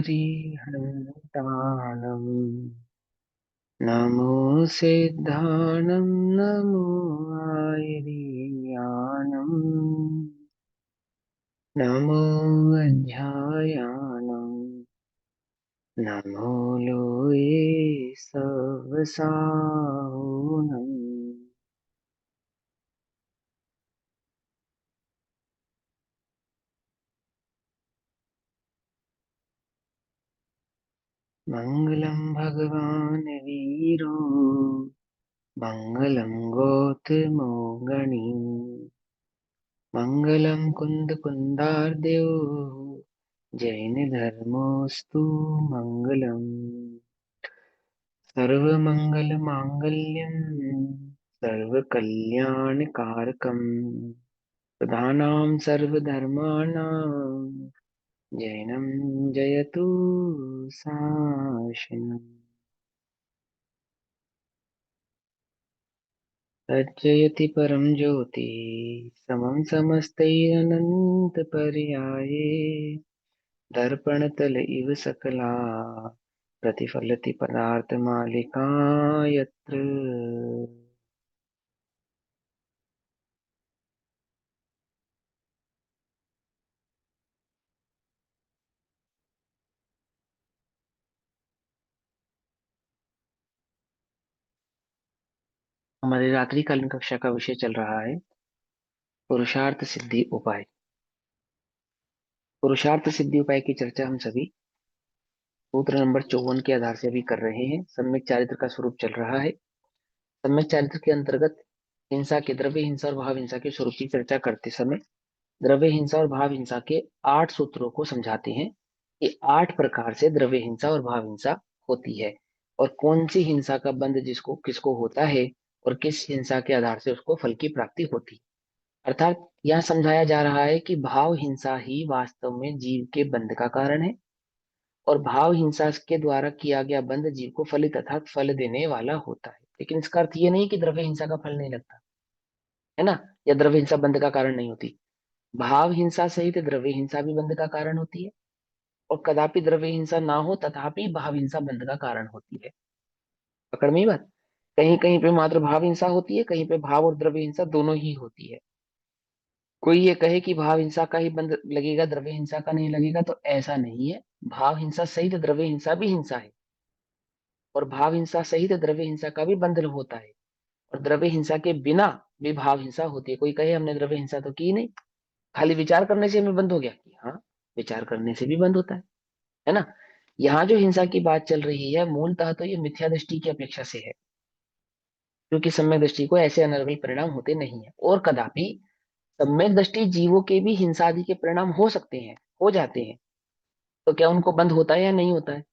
हरिहन्ताणम् नमो सिद्धाणं नमो आयर्याणम् नमो अध्यायाणम् नमो लोये सवसाहुनम् मङ्गलं भगवान् वीरो मङ्गलं गौतमो गणी मङ्गलं कुन्दकुन्दार्देव जैनधर्मोऽस्तु मङ्गलम् सर्वमङ्गलमाङ्गल्यं सर्वकल्याणकारकम् प्रधानां सर्वधर्माणां जैनं जयतु शासनम् तज्जयति परं ज्योति समं समस्तैरनन्तपर्याये दर्पणतल इव सकला प्रतिफलति पदार्थमालिका यत्र। हमारी रात्रिकालीन कक्षा का विषय चल रहा है पुरुषार्थ सिद्धि उपाय। पुरुषार्थ सिद्धि उपाय की चर्चा हम सभी सूत्र नंबर 54 के आधार से अभी कर रहे हैं। सम्यक चारित्र का स्वरूप चल रहा है। सम्यक चारित्र के अंतर्गत हिंसा के द्रव्य हिंसा और भाव हिंसा के स्वरूप की चर्चा करते समय द्रव्य हिंसा और भाव हिंसा के 8 सूत्रों को समझाते हैं कि 8 प्रकार से द्रव्य हिंसा और भाव हिंसा होती है और कौन सी हिंसा का बंध जिसको किसको होता है और किस हिंसा के आधार से उसको फल की प्राप्ति होती है। अर्थात यह समझाया जा रहा है कि भाव हिंसा ही वास्तव में जीव के बंध का कारण है और भाव हिंसा के द्वारा किया गया बंध जीव को फलित अर्थात फल देने वाला होता है। लेकिन इसका अर्थ ये नहीं कि द्रव्य हिंसा का फल नहीं लगता है ना, या द्रव्य हिंसा बंध का कारण नहीं होती। भाव हिंसा सहित द्रव्य हिंसा भी बंध का कारण होती है और कदापि द्रव्य हिंसा ना हो तथापि भाव हिंसा बंध का कारण होती है। पकड़ में ही बात। कहीं कहीं पे मात्र भाव हिंसा होती है, कहीं पे भाव और द्रव्य हिंसा दोनों ही होती है। कोई ये कहे कि भाव हिंसा का ही बंद लगेगा द्रव्य हिंसा का नहीं लगेगा, तो ऐसा नहीं है। भाव हिंसा सहित द्रव्य हिंसा भी हिंसा है और भाव हिंसा सहित द्रव्य हिंसा का भी बंधन होता है और द्रव्य हिंसा के बिना भी भाव हिंसा होती है। कोई कहे हमने द्रव्य हिंसा तो की नहीं, खाली विचार करने से हमें बंद हो गया, कि हाँ, विचार करने से भी बंद होता है ना। यहाँ जो हिंसा की बात चल रही है मूलतः तो ये मिथ्या दृष्टि की अपेक्षा से है, क्योंकि सम्यक दृष्टि को ऐसे अनर्गल परिणाम होते नहीं है और कदापि सम्यक दृष्टि जीवों के भी हिंसा आदि के परिणाम हो सकते हैं, हो जाते हैं। तो क्या उनको बंद होता है या नहीं होता है,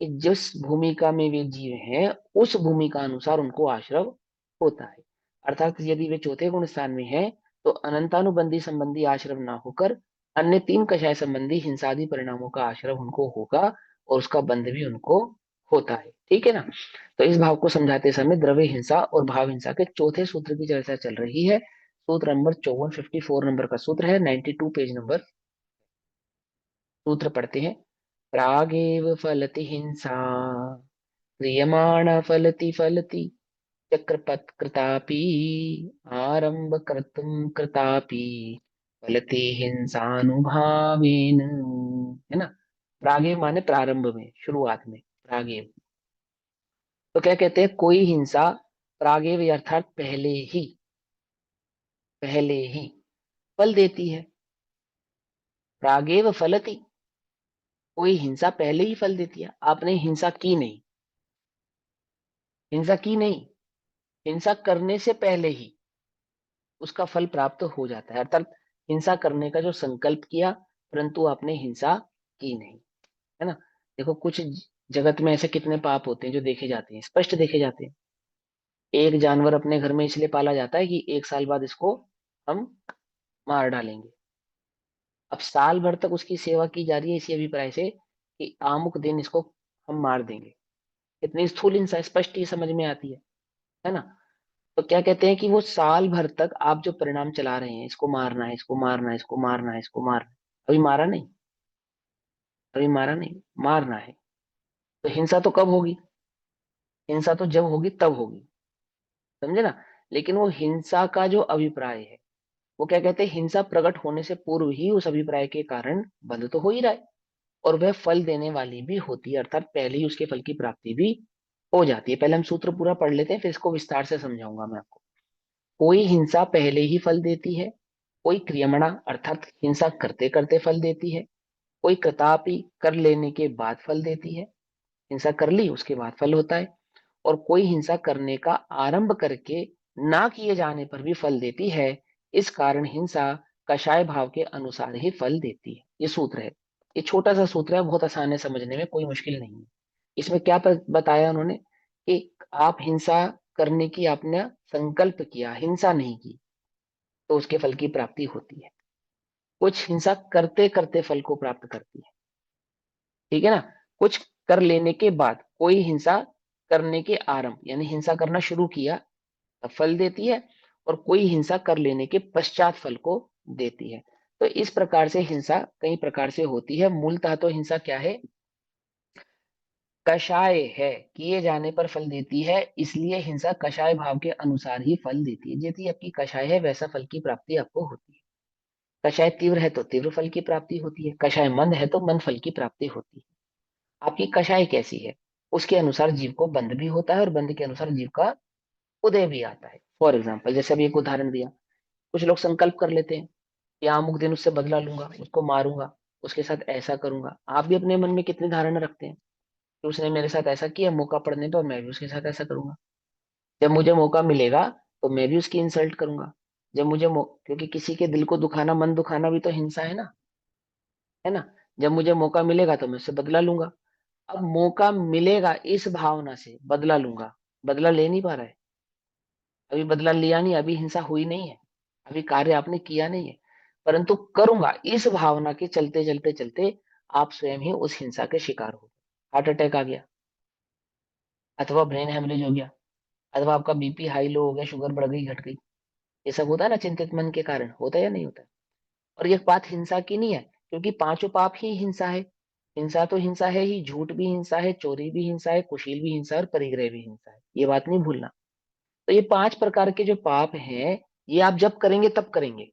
कि जिस भूमिका में वे जीव हैं उस भूमिका अनुसार उनको आश्रव होता है। अर्थात यदि वे चौथे गुण स्थान में है तो अनंतानुबंधी संबंधी आश्रव ना होकर अन्य 3 कषाय संबंधी हिंसादि परिणामों का आश्रव उनको होगा और उसका बंध भी उनको होता है। ठीक है ना। तो इस भाव को समझाते समय द्रव्य हिंसा और भाव हिंसा के चौथे सूत्र की चर्चा चल रही है। सूत्र नंबर 54, 54 नंबर का सूत्र है, 92 पेज नंबर। सूत्र पढ़ते हैं। प्रागेव फलति हिंसा क्रियमाण फलति फलति चक्रपथ कृतापि आरंभ कर्तुम कृतापि फलति हिंसानुभावेन। है ना। प्रागेव माने प्रारंभ में, शुरुआत में, प्रागेव। तो क्या कहते हैं, कोई हिंसा प्रागेव अर्थात पहले ही फल देती है। प्रागेव फलति, कोई हिंसा पहले ही फल देती है। आपने हिंसा की नहीं, हिंसा की नहीं, हिंसा करने से पहले ही उसका फल प्राप्त हो जाता है। अर्थात हिंसा करने का जो संकल्प किया परंतु आपने हिंसा की नहीं, है ना। देखो कुछ जगत में ऐसे कितने पाप होते हैं जो देखे जाते हैं, स्पष्ट देखे जाते हैं। एक जानवर अपने घर में इसलिए पाला जाता है कि 1 साल बाद इसको हम मार डालेंगे। अब साल भर तक उसकी सेवा की जा रही है इसी अभिप्राय से कि आमुक दिन इसको हम मार देंगे। इतनी स्थूल हिंसा स्पष्ट ही समझ में आती है ना। तो क्या कहते हैं कि वो साल भर तक आप जो परिणाम चला रहे हैं, इसको मारना है, इसको मारना है, इसको मारना है, इसको मारना है, अभी मारा नहीं, अभी मारा नहीं, मारना है। तो हिंसा तो कब होगी? हिंसा तो जब होगी तब होगी, समझे ना। लेकिन वो हिंसा का जो अभिप्राय है, वो क्या कहते हैं, हिंसा प्रकट होने से पूर्व ही उस अभिप्राय के कारण बंद तो हो ही रहा है, और वह फल देने वाली भी होती है, अर्थात पहले ही उसके फल की प्राप्ति भी हो जाती है। पहले हम सूत्र पूरा पढ़ लेते हैं, फिर इसको विस्तार से समझाऊंगा मैं आपको। कोई हिंसा पहले ही फल देती है, कोई क्रियमणा अर्थात हिंसा करते करते फल देती है, कोई कृतापि कर लेने के बाद फल देती है, हिंसा कर ली उसके बाद फल होता है, और कोई हिंसा करने का आरंभ करके ना किए जाने पर भी फल देती है। इस कारण हिंसा कषाय भाव के अनुसार ही फल देती है। ये सूत्र है, ये छोटा सा सूत्र है, बहुत आसान है समझने में, कोई मुश्किल नहीं है। इसमें क्या बताया उन्होंने कि आप हिंसा करने की आपने संकल्प किया, हिंसा नहीं की, तो उसके फल की प्राप्ति होती है। कुछ हिंसा करते करते फल को प्राप्त करती है, ठीक है ना। कुछ कर लेने के बाद, कोई हिंसा करने के आरंभ यानी हिंसा करना शुरू किया तब फल देती है, और कोई हिंसा कर लेने के पश्चात फल को देती है। तो इस प्रकार से हिंसा कई प्रकार से होती है। मूलतः तो हिंसा क्या है, कषाय है, किए जाने पर फल देती है, इसलिए हिंसा कषाय भाव के अनुसार ही फल देती है। जैसी आपकी कषाय है वैसा फल की प्राप्ति आपको होती है। कषाय तीव्र है तो तीव्र फल की प्राप्ति होती है, कषाय मंद है तो मंद फल की प्राप्ति होती है। आपकी कषाय कैसी है, उसके अनुसार जीव को बंध भी होता है, और बंध के अनुसार जीव का उदय भी आता है। फॉर एग्जाम्पल, जैसे अभी एक उदाहरण दिया, कुछ लोग संकल्प कर लेते हैं कि अमुक दिन उससे बदला लूंगा, उसको मारूंगा, उसके साथ ऐसा करूंगा। आप भी अपने मन में कितनी धारणा रखते हैं कि उसने मेरे साथ ऐसा किया, मौका पड़ने पर मैं भी उसके साथ ऐसा करूंगा। जब मुझे मौका मिलेगा तो मैं भी उसकी इंसल्ट करूंगा। जब क्योंकि किसी के दिल को दुखाना, मन दुखाना भी तो हिंसा है ना, है ना। जब मुझे मौका मिलेगा तो मैं उससे बदला लूंगा। अब मौका मिलेगा इस भावना से बदला लूंगा, बदला ले नहीं पा रहा है, अभी बदला लिया नहीं, अभी हिंसा हुई नहीं है, अभी कार्य आपने किया नहीं है, परंतु करूंगा इस भावना के चलते चलते चलते आप स्वयं ही उस हिंसा के शिकार हो, हार्ट अटैक आ गया, अथवा ब्रेन हेमरेज हो गया, अथवा आपका बीपी हाई लो हो गया, शुगर बढ़ गई घट गई। ये सब होता है ना चिंतित मन के कारण, होता है या नहीं होता है? और ये बात हिंसा की नहीं है, क्योंकि पांचों पाप ही हिंसा है। हिंसा तो हिंसा है ही, झूठ भी हिंसा है, चोरी भी हिंसा है, कुशील भी हिंसा है, और परिग्रह भी हिंसा है, ये बात नहीं भूलना। तो ये पांच प्रकार के जो पाप हैं, ये आप जब करेंगे तब करेंगे,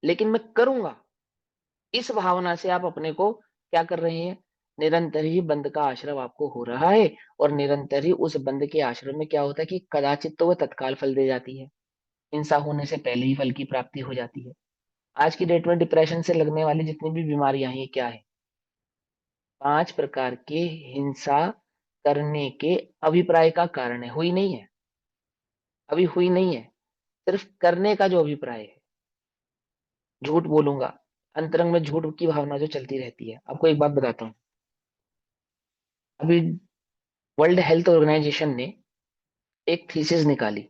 लेकिन मैं करूंगा इस भावना से आप अपने को क्या कर रहे हैं, निरंतर ही बंद का आश्रय आपको हो रहा है। और निरंतर ही उस बंद के आश्रय में क्या होता है कि कदाचित तो वह तत्काल फल दे जाती है, हिंसा होने से पहले ही फल की प्राप्ति हो जाती है। आज की डेट में डिप्रेशन से लगने वाली जितनी भी बीमारियां हैं, ये क्या है, पांच प्रकार के हिंसा करने के अभिप्राय का कारण है, हुई नहीं है, अभी हुई नहीं है, सिर्फ करने का जो अभिप्राय है। झूठ बोलूंगा, अंतरंग में झूठ की भावना जो चलती रहती है। आपको एक बात बताता हूँ, अभी वर्ल्ड हेल्थ ऑर्गेनाइजेशन ने एक थीसिस निकाली।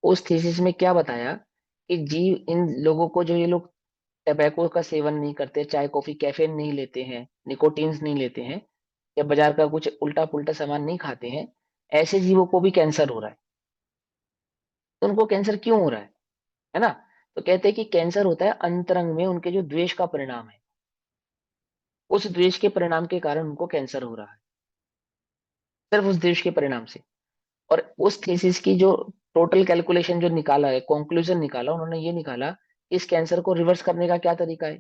उस थीसिस में क्या बताया कि जीव इन लोगों को, जो ये लोग टबैको का सेवन नहीं करते, चाय कॉफी कैफीन नहीं लेते हैं, निकोटीन्स नहीं लेते हैं, या बाजार का कुछ उल्टा पुल्टा सामान नहीं खाते हैं, ऐसे जीवों को भी कैंसर हो रहा है। तो उनको कैंसर क्यों हो रहा है ना। तो कहते हैं कि कैंसर होता है अंतरंग में उनके जो द्वेष का परिणाम है, उस द्वेष के परिणाम के कारण उनको कैंसर हो रहा है, सिर्फ उस द्वेष के परिणाम से। और उस थीसिस की जो टोटल कैलकुलेशन जो निकाला है, कंक्लूजन निकाला, उन्होंने ये निकाला कि इस कैंसर को रिवर्स करने का क्या तरीका है।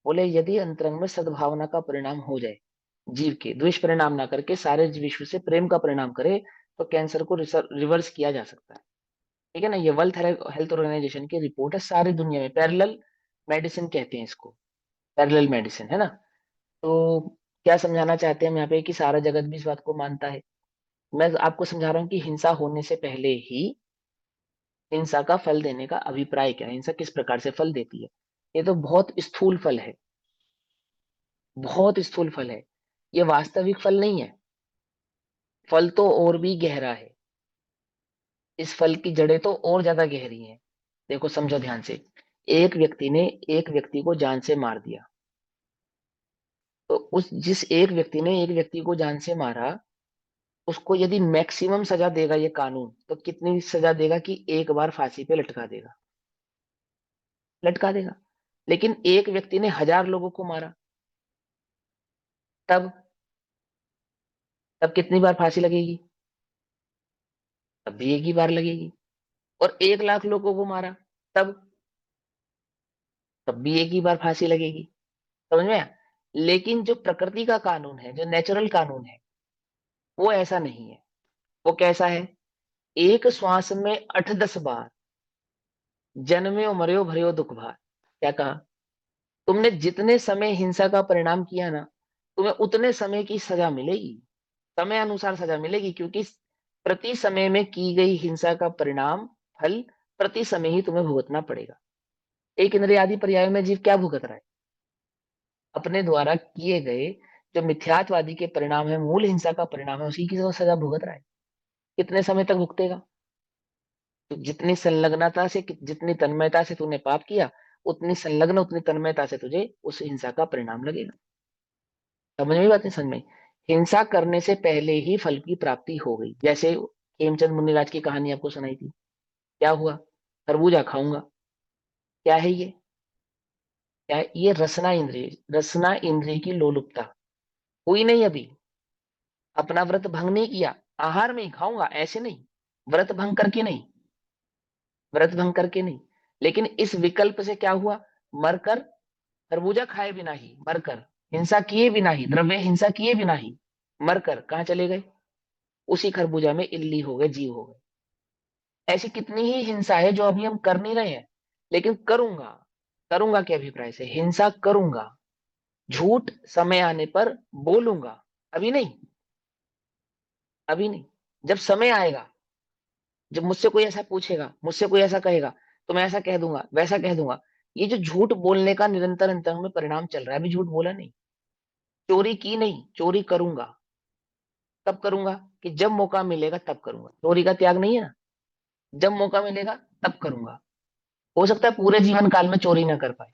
बोले यदि अंतरंग में सद्भावना का परिणाम हो जाए, जीव के द्वेष परिणाम ना करके सारे विश्व से प्रेम का परिणाम करे, तो कैंसर को रिवर्स किया जा सकता है। ठीक है ना, ये वर्ल्ड हेल्थ ऑर्गेनाइजेशन की रिपोर्ट है, सारी दुनिया में पैरेलल मेडिसिन कहते हैं इसको, पैरेलल मेडिसिन, है ना। तो क्या समझाना चाहते हैं हम यहाँ पे कि सारा जगत भी इस बात को मानता है। मैं आपको समझा रहा हूँ कि हिंसा होने से पहले ही हिंसा का फल देने का अभिप्राय क्या है, हिंसा किस प्रकार से फल देती है। ये तो बहुत स्थूल फल है, बहुत स्थूल फल है, ये वास्तविक फल नहीं है। फल तो और भी गहरा है, इस फल की जड़ें तो और ज्यादा गहरी हैं। देखो समझो ध्यान से, एक व्यक्ति ने एक व्यक्ति को जान से मार दिया, तो उस जिस एक व्यक्ति ने एक व्यक्ति को जान से मारा, उसको यदि मैक्सिमम सजा देगा ये कानून, तो कितनी सजा देगा कि एक बार फांसी पे लटका देगा, लटका देगा। लेकिन एक व्यक्ति ने हजार लोगों को मारा, तब तब कितनी बार फांसी लगेगी? तब भी एक ही बार लगेगी। और 1 लाख लोगों को मारा, तब तब भी एक ही बार फांसी लगेगी। समझ में आया? लेकिन जो प्रकृति का कानून है, जो नेचुरल कानून है, वो ऐसा नहीं है। वो कैसा है? एक श्वास में 8-10 बार जन्म्यो मर्यो भर्यो दुख भार। क्या कहा? तुमने जितने समय हिंसा का परिणाम किया ना, तुम्हें उतने समय की सजा मिलेगी। समय अनुसार सजा मिलेगी, क्योंकि प्रति समय में की गई हिंसा का परिणाम, फल, प्रति समय ही तुम्हें भुगतना पड़ेगा। एक इंद्रिय आदि पर्याय में जीव क्या भुगत रहा है? अपने द्वारा किए गए जो मिथ्यात्वादी के परिणाम है, मूल हिंसा का परिणाम है, उसी की तो सजा भुगत रहा है। कितने समय तक भुगतेगा? तो जितनी संलग्नता से, जितनी तन्मयता से तूने पाप किया, उतनी संलग्न, उतनी तन्मयता से तुझे उस हिंसा का परिणाम लगेगा। समझ में बात नहीं? समझ में? हिंसा करने से पहले ही फल की प्राप्ति हो गई। जैसे हेमचंद मुनिराज की कहानी आपको सुनाई थी, क्या हुआ? खरबूजा खाऊंगा। क्या है ये? क्या है ये? रसना इंद्रिय, रसना इंद्रिय की लोलुपता हुई नहीं अभी। अपना व्रत भंग नहीं किया, आहार में ही खाऊंगा ऐसे नहीं, व्रत भंग करके नहीं, व्रत भंग करके नहीं। लेकिन इस विकल्प से क्या हुआ? मरकर, खरबूजा खाए बिना ही मरकर, हिंसा किए बिना ही, द्रव्य हिंसा किए बिना ही मरकर कहाँ चले गए? उसी खरबूजा में इल्ली हो गए, जीव हो गए। ऐसी कितनी ही हिंसा है जो अभी हम कर नहीं रहे हैं, लेकिन करूंगा। करूंगा के अभिप्राय से हिंसा करूंगा, झूठ समय आने पर बोलूंगा। अभी नहीं, अभी नहीं। जब समय आएगा, जब मुझसे कोई ऐसा पूछेगा, मुझसे कोई ऐसा कहेगा, तो मैं ऐसा कह दूंगा, वैसा कह दूंगा। ये जो झूठ बोलने का निरंतर अंतर में परिणाम चल रहा है, अभी झूठ बोला नहीं, चोरी की नहीं, चोरी करूंगा। तब करूंगा कि जब मौका मिलेगा तब करूंगा। चोरी का त्याग नहीं है ना, जब मौका मिलेगा तब करूंगा। हो सकता है पूरे जीवन काल में चोरी ना कर पाए,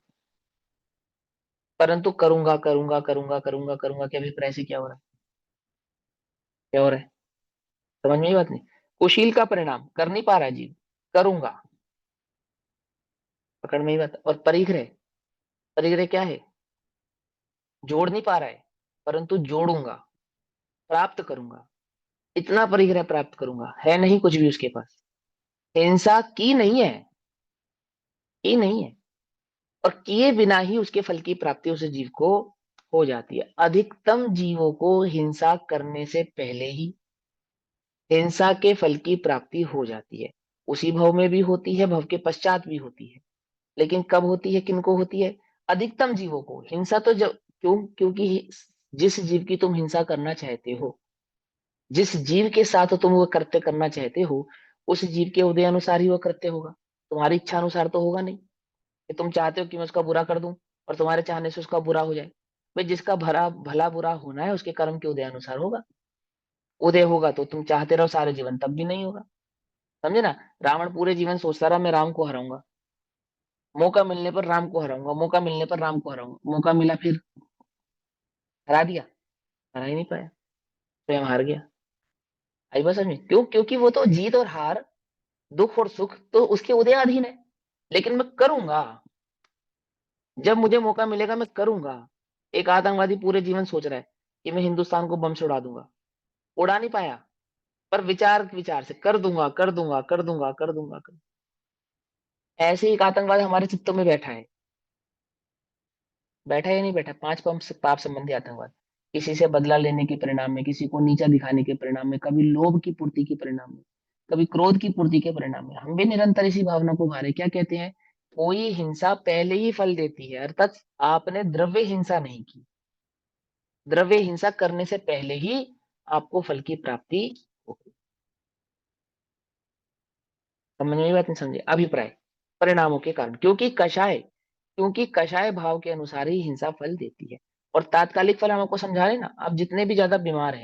परंतु करूंगा करूंगा करूंगा करूंगा करूंगा के अभिप्राय से क्या हो रहा है? क्या हो रहा है? समझ में ही बात नहीं? कुशील का परिणाम कर नहीं पा रहा है जीव, करूंगा। पकड़ में ही बात। और परिग्रह, परिग्रह क्या है? जोड़ नहीं पा रहा है, परंतु जोड़ूंगा, प्राप्त करूंगा। इतना परिग्रह प्राप्त करूंगा, है नहीं कुछ भी उसके पास। हिंसा की नहीं है, की नहीं है। और किए बिना ही उसके फल की प्राप्ति उस जीव को हो जाती है। अधिकतम जीवों को हिंसा करने से पहले ही हिंसा के फल की प्राप्ति हो जाती है। उसी भव में भी होती है, भव के पश्चात भी होती है। लेकिन कब होती है, किनको होती है? अधिकतम जीवों को हिंसा तो जब, क्योंकि जिस जीव की तुम हिंसा करना चाहते हो, जिस जीव के साथ तुम वो कृत्य करना चाहते हो, उस जीव के उदय अनुसार ही वो कृत्य होगा। तुम्हारी इच्छा अनुसार तो होगा नहीं, कि तुम चाहते हो कि मैं उसका बुरा कर दूं और तुम्हारे चाहने से उसका बुरा हो जाए। भाई जिसका भला भला बुरा होना है, उसके कर्म के उदय अनुसार होगा। उदय होगा तो तुम चाहते रहो सारे जीवन, तब भी नहीं होगा। समझे ना? रावण पूरे जीवन सोचता रहा मैं राम को हराऊंगा, मौका मिलने पर राम को हराऊंगा, मौका मिलने पर राम को हराऊंगा। मौका मिला, फिर हरा दिया, हरा ही नहीं पाया, स्वयं हार गया। आई बात समझ में? क्यों? क्योंकि वो तो जीत और हार, दुख और सुख तो उसके उदयाधीन है। लेकिन मैं करूंगा, जब मुझे मौका मिलेगा मैं करूंगा। एक आतंकवादी पूरे जीवन सोच रहा है कि मैं हिंदुस्तान को बम से उड़ा दूंगा, उड़ा नहीं पाया, पर विचार विचार से कर दूंगा कर दूंगा कर दूंगा कर दूंगा कर। ऐसे ही एक आतंकवादी हमारे चित्तों में बैठा है। बैठा या नहीं बैठा? 5 पाप पाप संबंधी आतंकवाद, किसी से बदला लेने के परिणाम में, किसी को नीचा दिखाने के परिणाम में, कभी लोभ की पूर्ति के परिणाम में, कभी क्रोध की पूर्ति के परिणाम में। हम भी निरंतर इसी भावना को उभारे। क्या कहते हैं? कोई हिंसा पहले ही फल देती है, अर्थात आपने द्रव्य हिंसा नहीं की, द्रव्य हिंसा करने से पहले ही आपको फल की प्राप्ति होगी। समझ में बात नहीं? समझे? अभिप्राय, परिणामों के कारण, क्योंकि कषाय भाव के अनुसार ही हिंसा फल देती है। और तात्कालिक फल हम आपको समझा रहे ना। आप जितने भी ज्यादा बीमार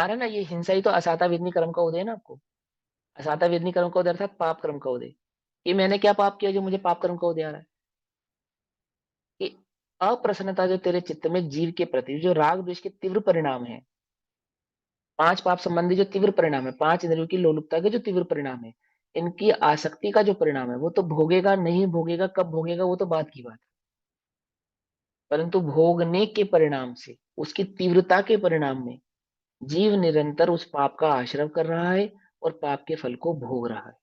है ना, ये हिंसा ही तो असाता वेदनी कर्म का उदय है ना आपको। असाता वेदनी कर्म का उदय अर्थात पाप कर्म का उदय। कि मैंने क्या पाप किया जो मुझे पाप कर्म का उदय आ रहा है? कि अप्रसन्नता जो तेरे चित्त में जीव के प्रति, जो राग द्वेष के तीव्र परिणाम है, 5 पाप संबंधी जो तीव्र परिणाम है, 5 इंद्रियों की लोलुपता के जो तीव्र परिणाम है, इनकी आसक्ति का जो परिणाम है, वो तो भोगेगा, नहीं भोगेगा, कब भोगेगा वो तो बात की बात है। परंतु भोगने के परिणाम से, उसकी तीव्रता के परिणाम में जीव निरंतर उस पाप का आश्रय कर रहा है और पाप के फल को भोग रहा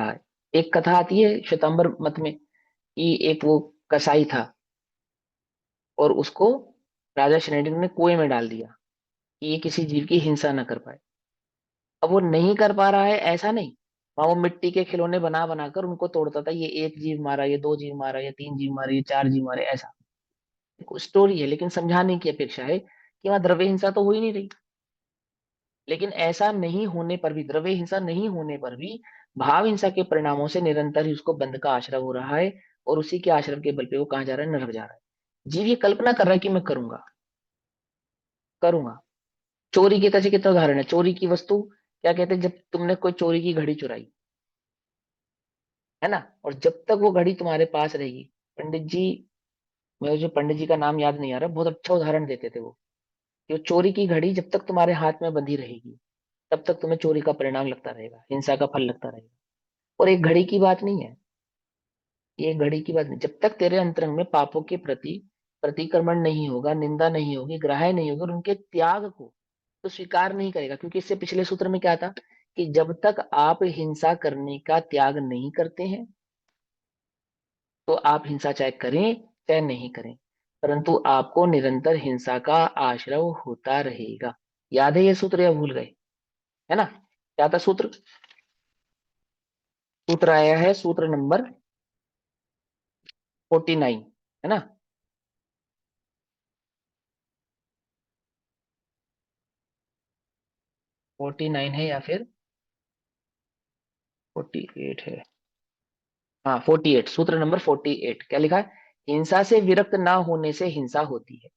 है। एक कथा आती है श्वेतांबर मत में कि एक वो कसाई था और उसको राजा श्रीनिवास ने कुएं में डाल दिया कि ये किसी जीव की हिंसा न कर पाए। अब वो नहीं कर पा रहा है ऐसा नहीं, वहां वो मिट्टी के खिलौने बना बना कर उनको तोड़ता था, ये एक जीव मारा, ये दो जीव मारा, ये तीन जीव मारे, ये चार जीव मारे, ऐसा एक स्टोरी है। लेकिन समझाने की अपेक्षा है कि वहां द्रव्य हिंसा तो हो ही नहीं रही। लेकिन ऐसा नहीं होने पर भी, द्रव्य हिंसा नहीं होने पर भी, भाव हिंसा के परिणामों से निरंतर ही उसको बंध का आश्रय हो रहा है और उसी के आश्रम के बल पे वो कहाँ जा रहा है, नरक जा रहा है। जीव ये कल्पना कर रहा है कि मैं करूंगा करूंगा। चोरी के तैसे कितना उदाहरण है, चोरी की वस्तु क्या कहते हैं, जब तुमने कोई चोरी की घड़ी चुराई है ना, और जब तक वो घड़ी तुम्हारे पास रहेगी, पंडित जी, मुझे जो पंडित जी का नाम याद नहीं आ रहा, बहुत अच्छा उदाहरण देते थे वो, कि वो चोरी की घड़ी जब तक तुम्हारे हाथ में बंधी रहेगी तब तक तुम्हें चोरी का परिणाम लगता रहेगा, हिंसा का फल लगता रहेगा। और एक घड़ी की बात नहीं है, ये घड़ी की बात नहीं, जब तक तेरे अंतरंग में पापों के प्रति प्रतिक्रमण नहीं होगा, निंदा नहीं होगी, ग्रहण नहीं होगा, और उनके त्याग को तो स्वीकार नहीं करेगा। क्योंकि इससे पिछले सूत्र में क्या था कि जब तक आप हिंसा करने का त्याग नहीं करते हैं तो आप हिंसा चाहे करें चाहे नहीं करें, परंतु आपको निरंतर हिंसा का आश्रय होता रहेगा। याद है ये सूत्र या भूल गए? है ना, क्या था सूत्र? सूत्र आया है सूत्र नंबर 49, है ना। 49 है या फिर 48 है? हाँ 48, सूत्र नंबर 48 क्या लिखा है, हिंसा से विरक्त ना होने से हिंसा होती है।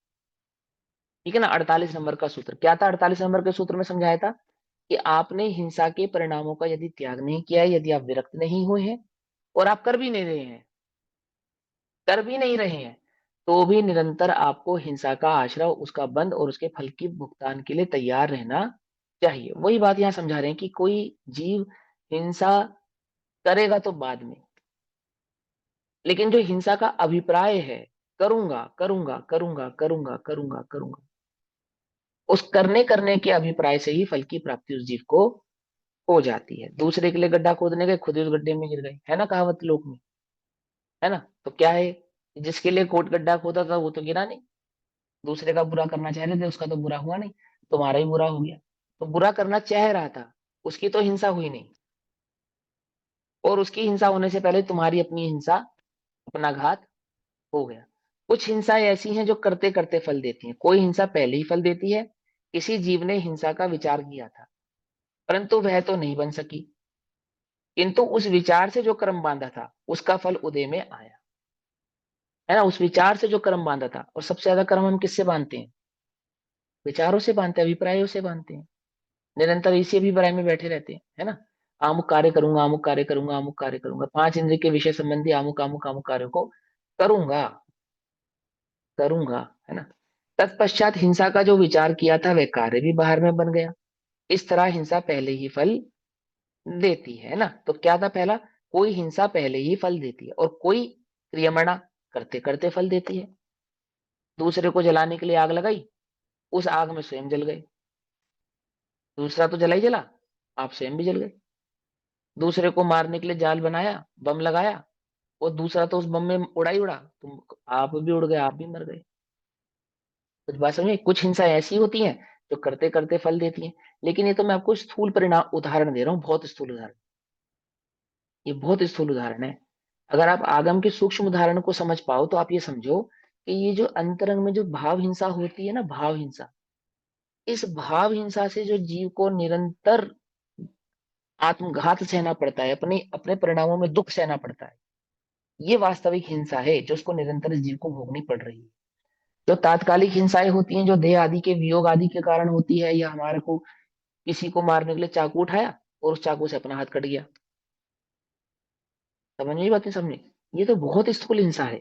ठीक है ना। 48 नंबर का सूत्र क्या था, 48 नंबर के सूत्र में समझाया था कि आपने हिंसा के परिणामों का यदि त्याग नहीं किया है, यदि आप विरक्त नहीं हुए हैं, और आप कर भी नहीं रहे हैं तो भी निरंतर आपको हिंसा का आश्रय, उसका बंध और उसके फल की भुगतान के लिए तैयार रहना चाहिए। वही बात यहाँ समझा रहे हैं कि कोई जीव हिंसा करेगा तो बाद में, लेकिन जो हिंसा का अभिप्राय है, करूंगा करूंगा करूंगा करूंगा करूंगा करूंगा, उस करने करने के अभिप्राय से ही फल की प्राप्ति उस जीव को हो जाती है। दूसरे के लिए गड्ढा खोदने गए, खुद ही उस गड्ढे में गिर गए, है ना कहावत लोक में, है ना। तो क्या है, जिसके लिए कोट गड्ढा खोदा था वो तो गिरा नहीं, दूसरे का बुरा करना चाह रहे थे, उसका तो बुरा हुआ नहीं, तुम्हारा ही बुरा हो गया। तो बुरा करना चाह रहा था, उसकी तो हिंसा हुई नहीं, और उसकी हिंसा होने से पहले तुम्हारी अपनी हिंसा, अपना घात हो गया। कुछ हिंसाएं ऐसी हैं जो करते करते फल देती हैं। कोई हिंसा पहले ही फल देती है, किसी जीव ने हिंसा का विचार किया था परंतु वह तो नहीं बन सकी, किंतु उस विचार से जो कर्म बांधा था उसका फल उदय में आया, है ना। उस विचार से जो कर्म बांधा था, और सबसे ज्यादा कर्म हम किससे बांधते हैं, विचारों से बांधते हैं, अभिप्रायों से बांधते हैं। निरंतर इसी अभिप्राय में बैठे रहते हैं, है ना। अमुक कार्य करूंगा, अमुक कार्य करूंगा, अमुक कार्य करूंगा, पांच इंद्रिय के विषय संबंधी अमुक अमुक अमुक कार्य को करूंगा करूंगा, है ना। तत्पश्चात हिंसा का जो विचार किया था वह कार्य भी बाहर में बन गया। इस तरह हिंसा पहले ही फल देती है ना। तो क्या था पहला, कोई हिंसा पहले ही फल देती है, और कोई क्रियमणा करते करते फल देती है। दूसरे को जलाने के लिए आग लगाई, उस आग में स्वयं जल गए, दूसरा तो जला ही जला, आप स्वयं भी जल गए। दूसरे को मारने के लिए जाल बनाया, बम लगाया, और दूसरा तो उस बम में उड़ा ही उड़ा, तुम, आप भी उड़ गए, आप भी मर गए। कुछ बात समझे, कुछ हिंसा ऐसी होती है जो करते करते फल देती है। लेकिन ये तो मैं आपको स्थूल परिणाम उदाहरण दे रहा हूँ, बहुत स्थूल उदाहरण, ये बहुत स्थूल उदाहरण है। अगर आप आगम के सूक्ष्म उदाहरण को समझ पाओ तो आप ये समझो कि ये जो अंतरंग में जो भाव हिंसा होती है ना, भाव हिंसा, इस भाव हिंसा से जो जीव को निरंतर आत्मघात सहना पड़ता है, अपने अपने परिणामों में दुख सहना पड़ता है, ये वास्तविक हिंसा है जो उसको निरंतर इस जीव को भोगनी पड़ रही है। जो तात्कालिक हिंसाएं होती हैं, जो देह आदि के वियोग आदि के कारण होती है, या हमारे को किसी को मारने के लिए चाकू उठाया और उस चाकू से अपना हाथ कट गया, समझ में बात नहीं समझे, ये तो बहुत स्थूल हिंसा है,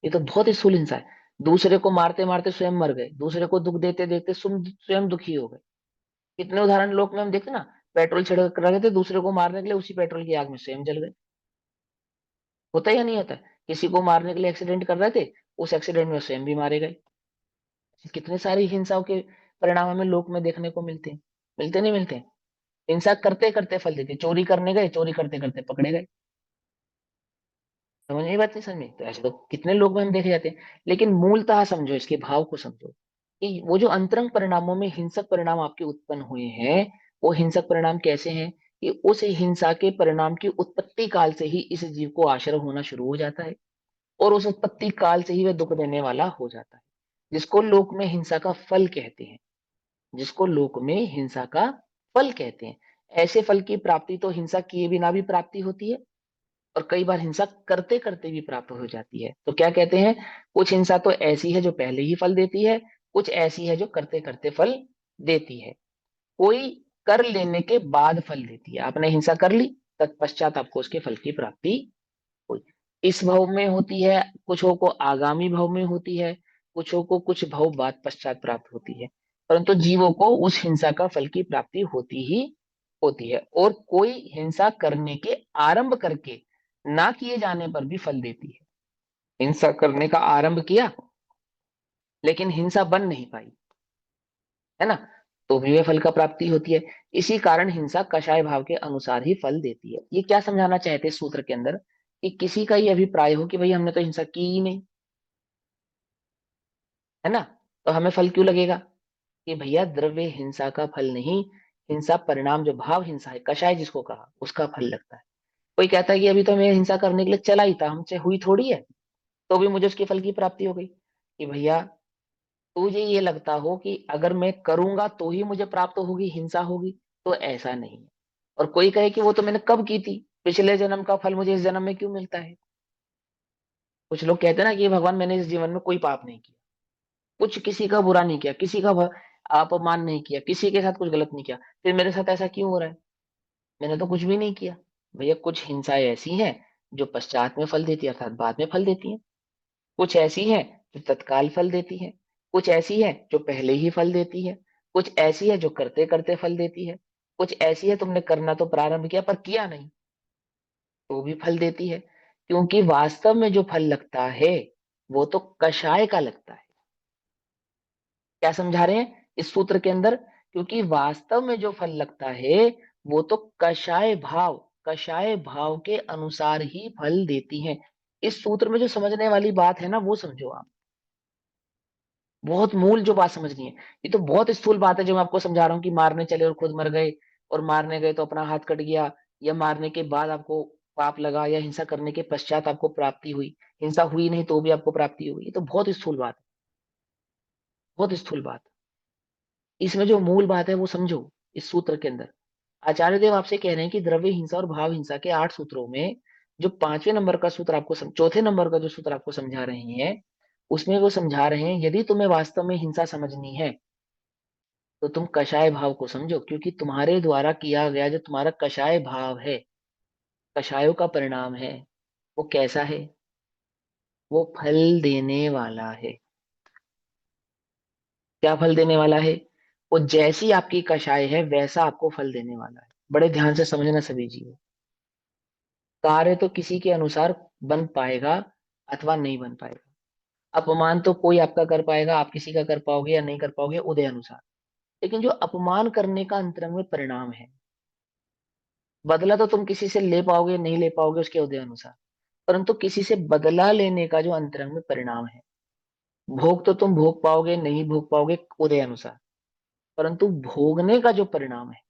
ये तो बहुत स्थूल हिंसा है। दूसरे को मारते मारते स्वयं मर गए, दूसरे को दुख देते देते स्वयं दुखी हो गए। कितने उदाहरण लोक में हम देखते ना, पेट्रोल छिड़क रहे थे, दूसरे को मारने के लिए उसी पेट्रोल की आग में स्वयं जल गए। होता है या नहीं होता है? किसी को मारने के लिए एक्सीडेंट कर रहे थे, उस एक्सीडेंट में स्वयं भी मारे गए। कितने सारी हिंसाओं के परिणाम हमें लोक में देखने को मिलते हैं, मिलते नहीं मिलते? हिंसा करते करते फल देते, चोरी करने गए, चोरी करते करते पकड़े गए। समझ में ये बात नहीं? समझ में? तो ऐसे तो कितने लोग में हम देखे जाते हैं। लेकिन मूलतः समझो, इसके भाव को समझो कि वो जो अंतरंग परिणामों में हिंसक परिणाम आपके उत्पन्न हुए हैं, वो हिंसक परिणाम कैसे हैं कि उस हिंसा के परिणाम की उत्पत्ति काल से ही इस जीव को आश्रय होना शुरू हो जाता है, और उस उत्पत्ति काल से ही वह दुख देने वाला हो जाता है, जिसको लोक में हिंसा का फल कहते हैं। जिसको लोक में हिंसा का फल कहते हैं। ऐसे फल की प्राप्ति तो हिंसा किए बिना भी प्राप्ति होती है, और कई बार हिंसा करते करते भी प्राप्त हो जाती है। तो क्या कहते हैं, कुछ हिंसा तो ऐसी है जो पहले ही फल देती है, कुछ ऐसी है जो करते करते फल देती है। कोई कर लेने के बाद फल देती है। आपने हिंसा कर ली, तत्पश्चात आपको उसके फल की प्राप्ति हुई। इस भव में होती है, कुछों को आगामी भव में होती है, कुछों को कुछ भव बाद पश्चात प्राप्त होती है, परंतु जीवों को उस हिंसा का फल की प्राप्ति होती ही होती है। और कोई हिंसा करने के आरंभ करके ना किए जाने पर भी फल देती है। हिंसा करने का आरंभ किया, लेकिन हिंसा बन नहीं पाई, है ना, तो भी वह फल का प्राप्ति होती है। इसी कारण हिंसा कषाय भाव के अनुसार ही फल देती है। ये क्या समझाना चाहते हैं सूत्र के अंदर, कि किसी का ये अभिप्राय हो कि भाई हमने तो हिंसा की ही नहीं, है ना, तो हमें फल क्यों लगेगा? कि भैया द्रव्य हिंसा का फल नहीं, हिंसा परिणाम, जो भाव हिंसा है, कषाय जिसको कहा, उसका फल लगता है। कोई कहता है कि अभी तो मैं हिंसा करने के लिए चला ही था, हमसे हुई थोड़ी है, तो भी मुझे उसके फल की प्राप्ति हो गई। कि भैया तुझे ये लगता हो कि अगर मैं करूंगा तो ही मुझे प्राप्त होगी, हिंसा होगी, तो ऐसा नहीं है। और कोई कहे कि वो तो मैंने कब की थी, पिछले जन्म का फल मुझे इस जन्म में क्यों मिलता है? कुछ लोग कहते हैं ना कि भगवान मैंने इस जीवन में कोई पाप नहीं किया, कुछ किसी का बुरा नहीं किया, किसी का अपमान नहीं किया, किसी के साथ कुछ गलत नहीं किया, फिर मेरे साथ ऐसा क्यों हो रहा है? मैंने तो कुछ भी नहीं किया। भैया कुछ हिंसाएं ऐसी हैं जो पश्चात में फल देती है, अर्थात बाद में फल देती हैं। कुछ ऐसी हैं जो तत्काल फल देती हैं। कुछ ऐसी है जो पहले ही फल देती है। कुछ ऐसी है जो करते करते फल देती है। कुछ ऐसी है तुमने करना तो प्रारंभ किया पर किया नहीं, तो भी फल देती है। क्योंकि वास्तव में जो फल लगता है वो तो कषाय का लगता है। क्या समझा रहे हैं इस सूत्र के अंदर? क्योंकि वास्तव में जो फल लगता है वो तो कषाय भाव के अनुसार ही फल देती है। इस सूत्र में जो समझने वाली बात है ना, वो समझो आप। बहुत मूल जो बात समझनी है। ये तो बहुत स्थूल बात है जो मैं आपको समझा रहा हूँ, कि मारने चले और खुद मर गए, और मारने गए तो अपना हाथ कट गया, या मारने के बाद आपको पाप लगा, या हिंसा करने के पश्चात आपको प्राप्ति हुई, हिंसा हुई नहीं तो भी आपको प्राप्ति हुई। ये तो बहुत स्थूल बात है, बहुत स्थूल बात। इसमें जो मूल बात है वो समझो। इस सूत्र के अंदर आचार्य देव आपसे कह रहे हैं कि द्रव्य हिंसा और भाव हिंसा के 8 सूत्रों में जो 5वें नंबर का सूत्र आपको चौथे नंबर का जो सूत्र आपको समझा रहे हैं, उसमें वो समझा रहे हैं यदि तुम्हें वास्तव में हिंसा समझनी है तो तुम कषाय भाव को समझो। क्योंकि तुम्हारे द्वारा किया गया जो तुम्हारा कषाय भाव है, कषायों का परिणाम है, वो कैसा है? वो फल देने वाला है। क्या फल देने वाला है? वो जैसी आपकी कषाय है वैसा आपको फल देने वाला है। बड़े ध्यान से समझना सभी जीव। कार्य तो किसी के अनुसार बन पाएगा अथवा नहीं बन पाएगा। अपमान तो कोई आपका कर पाएगा, आप किसी का कर पाओगे या नहीं कर पाओगे उदय अनुसार। लेकिन जो अपमान करने का अंतरंग में परिणाम है, बदला तो तुम किसी से ले पाओगे नहीं ले पाओगे उसके उदय अनुसार, परंतु किसी से बदला लेने का जो अंतरंग में परिणाम है, भोग तो तुम भोग पाओगे नहीं भोग पाओगे उदय अनुसार, परंतु भोगने का जो परिणाम है,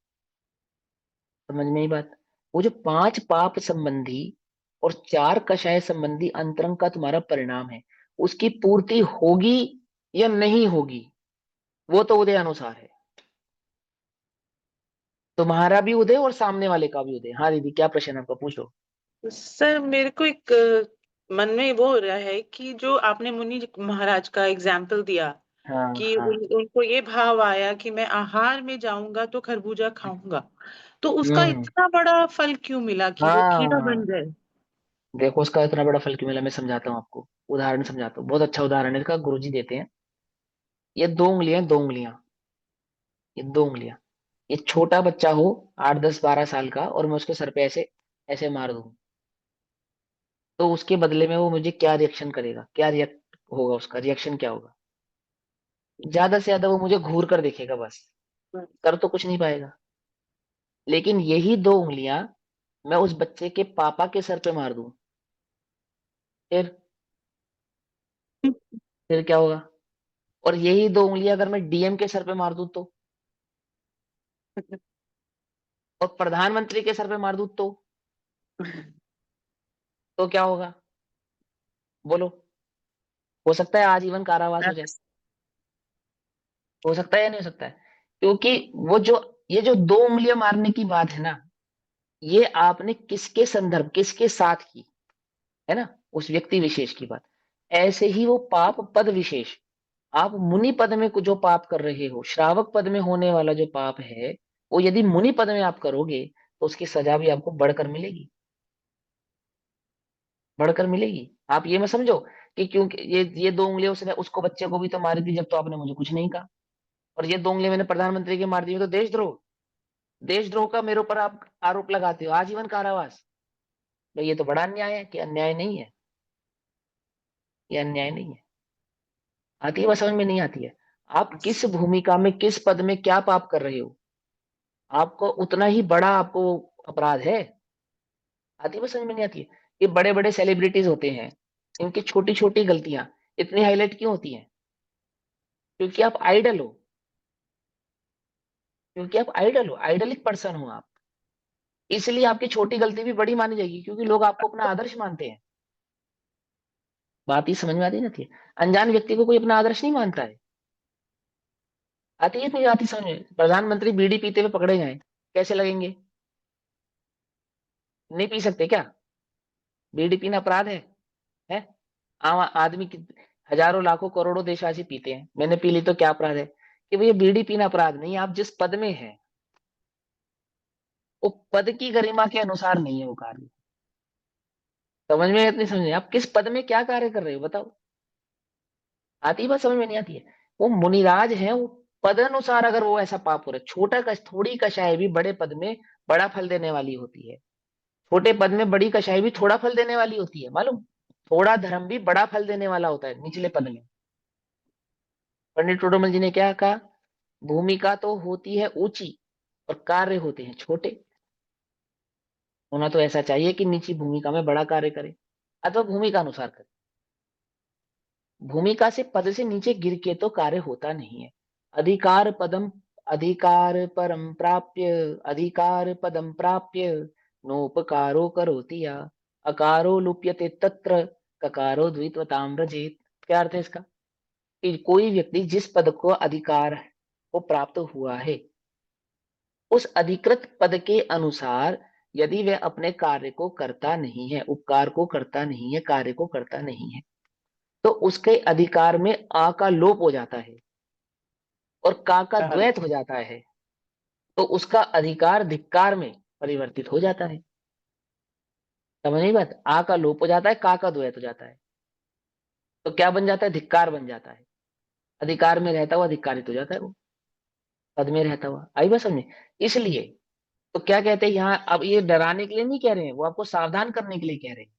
समझ में ही बात, वो जो 5 पाप संबंधी और 4 कषाय संबंधी अंतरंग का तुम्हारा परिणाम है, उसकी पूर्ति होगी या नहीं होगी, वो तो उदय अनुसार है। तुम्हारा भी उदय और सामने वाले का भी उदय। हाँ दीदी, क्या प्रश्न है आपका, पूछो। सर मेरे को एक मन में वो हो रहा है कि जो आपने मुनि महाराज का एग्जाम्पल दिया हाँ कि हाँ। उनको ये भाव आया कि मैं आहार में जाऊंगा तो खरबूजा खाऊंगा, तो उसका हम्म। इतना बड़ा फल क्यों मिला कि वो कीड़ा बन हाँ, गए? देखो उसका इतना बड़ा फल क्यों मिला, मैं समझाता हूँ आपको, उदाहरण समझाता हूँ। बहुत अच्छा उदाहरण है इसका, गुरुजी देते हैं। ये 2 उंगलियां, 2 उंगलियां, ये 2 उंगलियां, ये छोटा बच्चा हो 8 10 12 साल का, और मैं उसके सर पे ऐसे ऐसे मार दूं, तो उसके बदले में वो मुझे क्या रिएक्शन करेगा, क्या रिएक्ट होगा, उसका रिएक्शन क्या होगा? ज्यादा से ज्यादा वो मुझे घूर कर देखेगा बस, कर तो कुछ नहीं पाएगा। लेकिन यही 2 उंगलियां मैं उस बच्चे के पापा के सर पे मार दूं, फिर फिर क्या होगा? और यही 2 उंगलियां अगर मैं डीएम के सर पे मार दूं और प्रधानमंत्री के सर पे मार दूं तो क्या होगा? बोलो। हो सकता है आजीवन कारावास हो जाए। हो सकता है या नहीं हो सकता है? क्योंकि वो जो, ये जो 2 उंगलियां मारने की बात है ना, ये आपने किसके संदर्भ, किसके साथ की है ना, उस व्यक्ति विशेष की बात। ऐसे ही वो पाप पद विशेष, आप मुनि पद में जो पाप कर रहे हो, श्रावक पद में होने वाला जो पाप है, वो यदि मुनि पद में आप करोगे तो उसकी सजा भी आपको बढ़कर मिलेगी, बढ़कर मिलेगी। आप ये मत समझो कि क्योंकि ये 2 उंगलियां उसने उसको बच्चे को भी तो मारी थी जब तो आपने मुझे कुछ नहीं कहा, और ये 2 उंगलियां मैंने प्रधानमंत्री की मार दी, तो देशद्रोह। देशद्रोह का मेरे ऊपर आप आरोप लगाते हो, आजीवन कारावास। भाई ये तो बड़ा अन्याय है, कि अन्याय नहीं है? ये अन्याय नहीं है? आती है, बस समझ में नहीं आती है। आप किस भूमिका में, किस पद में क्या पाप कर रहे हो, आपको उतना ही बड़ा आपको अपराध है। आती है, बस समझ में नहीं आती है। ये बड़े बड़े सेलिब्रिटीज होते हैं, इनकी छोटी छोटी गलतियां इतनी हाईलाइट क्यों होती हैं? क्योंकि आप आइडल हो, क्योंकि आप आइडल हो, आइडलिक पर्सन हो आप। इसलिए आपकी छोटी गलती भी बड़ी मानी जाएगी, क्योंकि लोग आपको अपना आदर्श मानते हैं। बात ही समझ में आती नहीं है? अनजान व्यक्ति को कोई अपना आदर्श नहीं मानता है। आती है नहीं आती समझ में? प्रधानमंत्री बीड़ी पीते हुए पकड़े जाएं, कैसे लगेंगे? नहीं पी सकते क्या? बीड़ी पीना अपराध है? आम आदमी की, हजारों लाखों करोड़ों देशवासी पीते हैं, मैंने पी ली तो क्या अपराध है? कि भैया बीड़ी पीना अपराध नहीं है, आप जिस पद में है, वो पद की गरिमा के अनुसार नहीं है वो कार्य। समझ में इतनी समझ नहीं, आप किस पद में क्या कार्य कर रहे हो बताओ? आती बात समझ में नहीं आती है? वो मुनिराज है, वो पद अनुसार अगर वो ऐसा पाप हो रहा है, छोटा कश थोड़ी कषाय भी बड़े पद में बड़ा फल देने वाली होती है, छोटे पद में बड़ी कषाय भी थोड़ा फल देने वाली होती है, मालूम? थोड़ा धर्म भी बड़ा फल देने वाला होता है निचले पद में। पंडित टोडरमल जी ने क्या कहा? भूमिका तो होती है ऊंची और कार्य होते हैं छोटे। होना तो ऐसा चाहिए कि नीची भूमिका में बड़ा कार्य करे, अथवा भूमिका अनुसार करे। भूमिका से, पद से नीचे गिर के तो कार्य होता नहीं है। अधिकार पदम, अधिकार परम प्राप्य, अधिकार पदम प्राप्य नोपकारो करोति या, अकारो लुप्यते तत्र ककारो द्वित्वताम रजेत। क्या अर्थ है इसका? कि कोई व्यक्ति जिस पद को, अधिकार को प्राप्त हुआ है, उस अधिकृत पद के अनुसार यदि वह अपने कार्य को करता नहीं है, उपकार को करता नहीं है, कार्य को करता नहीं है, तो उसके अधिकार में आ का लोप हो जाता है और का द्वैत हो जाता है, तो उसका अधिकार धिक्कार में परिवर्तित हो जाता है। समझ नहीं बात? आ का लोप हो जाता है, का द्वैत हो जाता है, तो क्या बन जाता है? धिक्कार बन जाता है। अधिकार में रहता हुआ धिक्कारित हो जाता है वो, पद में रहता हुआ। आई बात समझ? इसलिए तो क्या कहते हैं यहाँ, अब ये डराने के लिए नहीं कह रहे हैं, वो आपको सावधान करने के लिए कह रहे हैं।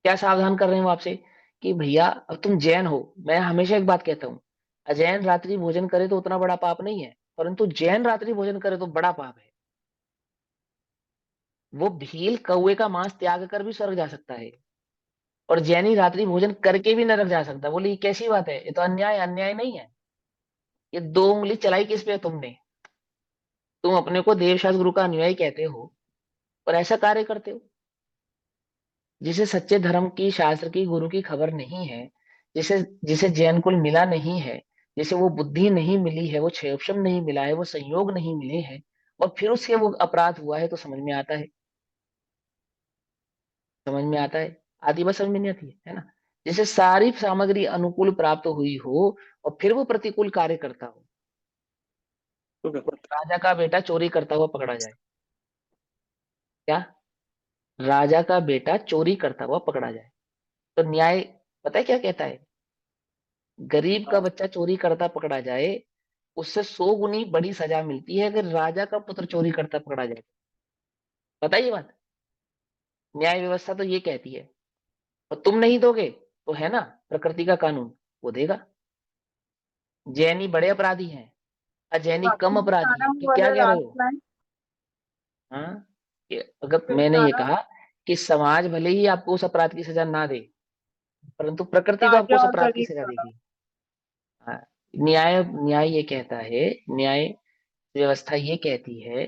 क्या सावधान कर रहे हैं वो आपसे? कि भैया अब तुम जैन हो, मैं हमेशा एक बात कहता हूँ, अजैन रात्रि भोजन करे तो उतना बड़ा पाप नहीं है, परंतु जैन रात्रि भोजन करे तो बड़ा पाप है। वो भील कौवे का मांस त्याग कर भी स्वर्ग जा सकता है, और जैनी रात्रि भोजन करके भी नरक जा सकता है। बोले ये कैसी बात है, ये तो अन्याय, अन्याय नहीं है। ये 2 उंगली चलाई किस पे तुमने? तुम अपने को देवशास्त्र गुरु का अनुयायी कहते हो और ऐसा कार्य करते हो, जिसे सच्चे धर्म की, शास्त्र की, गुरु की खबर नहीं है, जिसे जिसे जैन कुल मिला नहीं है, जिसे वो बुद्धि नहीं मिली है, वो क्षेपशम नहीं मिला है, वो संयोग नहीं मिले हैं, और फिर उससे वो अपराध हुआ है, तो समझ में आता है? समझ में आता है? आधी बात समझ में नहीं आती है ना? जिसे सारी सामग्री अनुकूल प्राप्त हुई हो और फिर वो प्रतिकूल कार्य करता हो। राजा का बेटा चोरी करता हुआ पकड़ा जाए, क्या? राजा का बेटा चोरी करता हुआ पकड़ा जाए, तो न्याय पता है क्या कहता है? गरीब का बच्चा चोरी करता पकड़ा जाए, उससे 100 गुनी बड़ी सजा मिलती है अगर राजा का पुत्र चोरी करता पकड़ा जाए। पता है ये बात? न्याय व्यवस्था तो ये कहती है, और तुम नहीं दोगे तो है ना प्रकृति का कानून, वो देगा। जैनी बड़े अपराधी हैं, अजैनी कम आपने अपराधी बताना है, वो कि क्या वाला कह रहे हो? लास्ट लाइन हाँ, कि अगर फिर मैंने ये बताना। कहा कि समाज भले ही आपको उस अपराध की सजा ना दे, परंतु प्रकृति तो आपको राजा उस और अपराध की गरीब सजा का। देगी। हाँ, न्याय न्याय ये कहता है, न्याय व्यवस्था ये कहती है,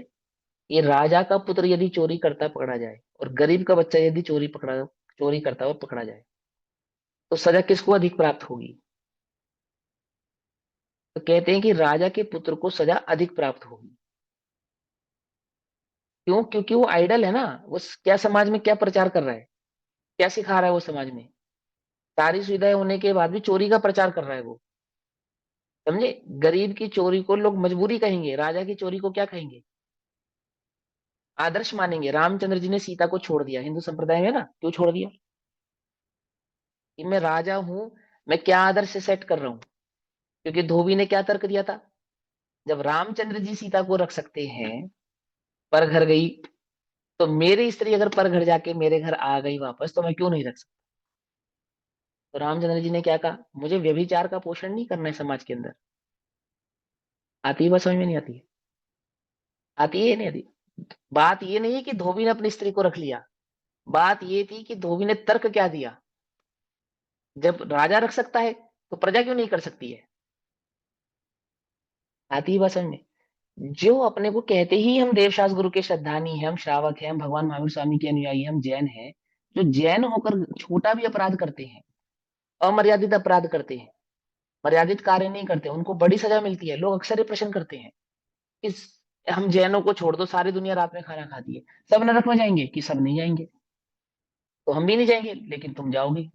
ये राजा का पुत्र यदि चोरी करता पकड़ा जाए और गरीब का बच्चा यदि चोरी करता हुआ पकड़ा जाए, तो सजा किसको अधिक प्राप्त होगी? तो कहते हैं कि राजा के पुत्र को सजा अधिक प्राप्त होगी। क्यों? क्योंकि वो आइडल है ना। वो क्या समाज में क्या प्रचार कर रहा है, क्या सिखा रहा है वो समाज में? सारी सुविधाएं होने के बाद भी चोरी का प्रचार कर रहा है वो। समझे? गरीब की चोरी को लोग मजबूरी कहेंगे, राजा की चोरी को क्या कहेंगे? आदर्श मानेंगे। रामचंद्र जी ने सीता को छोड़ दिया, हिंदू संप्रदाय में ना, क्यों छोड़ दिया? कि मैं राजा हूं, मैं क्या आदर्श सेट कर रहा हूं। क्योंकि धोबी ने क्या तर्क दिया था, जब रामचंद्र जी सीता को रख सकते हैं, पर घर गई, तो मेरी स्त्री अगर पर घर जाके मेरे घर आ गई वापस, तो मैं क्यों नहीं रख सकता? तो रामचंद्र जी ने क्या कहा, मुझे व्यभिचार का पोषण नहीं करना है समाज के अंदर। आती है बात समझ में? नहीं आती है? आती है नहीं आती? बात ये नहीं है कि धोबी ने अपनी स्त्री को रख लिया, बात ये थी कि धोबी ने तर्क क्या दिया, जब राजा रख सकता है तो प्रजा क्यों नहीं कर सकती है? आती है बात समझ में? जो अपने को कहते ही हम देवशास गुरु के श्रद्धानी हैं, हम श्रावक हैं, हम भगवान महावीर स्वामी के अनुयायी हैं, हम जैन हैं, जो जैन होकर छोटा भी अपराध करते हैं, अमर्यादित अपराध करते हैं, मर्यादित कार्य नहीं करते, उनको बड़ी सजा मिलती है, लोग अक्सर ये प्रश्न करते हैं कि हम जैनों को छोड़ दो, सारी दुनिया रात में खाना खाती है, सब नरक में जाएंगे? कि सब नहीं जाएंगे। तो हम भी नहीं जाएंगे, लेकिन तुम जाओगे।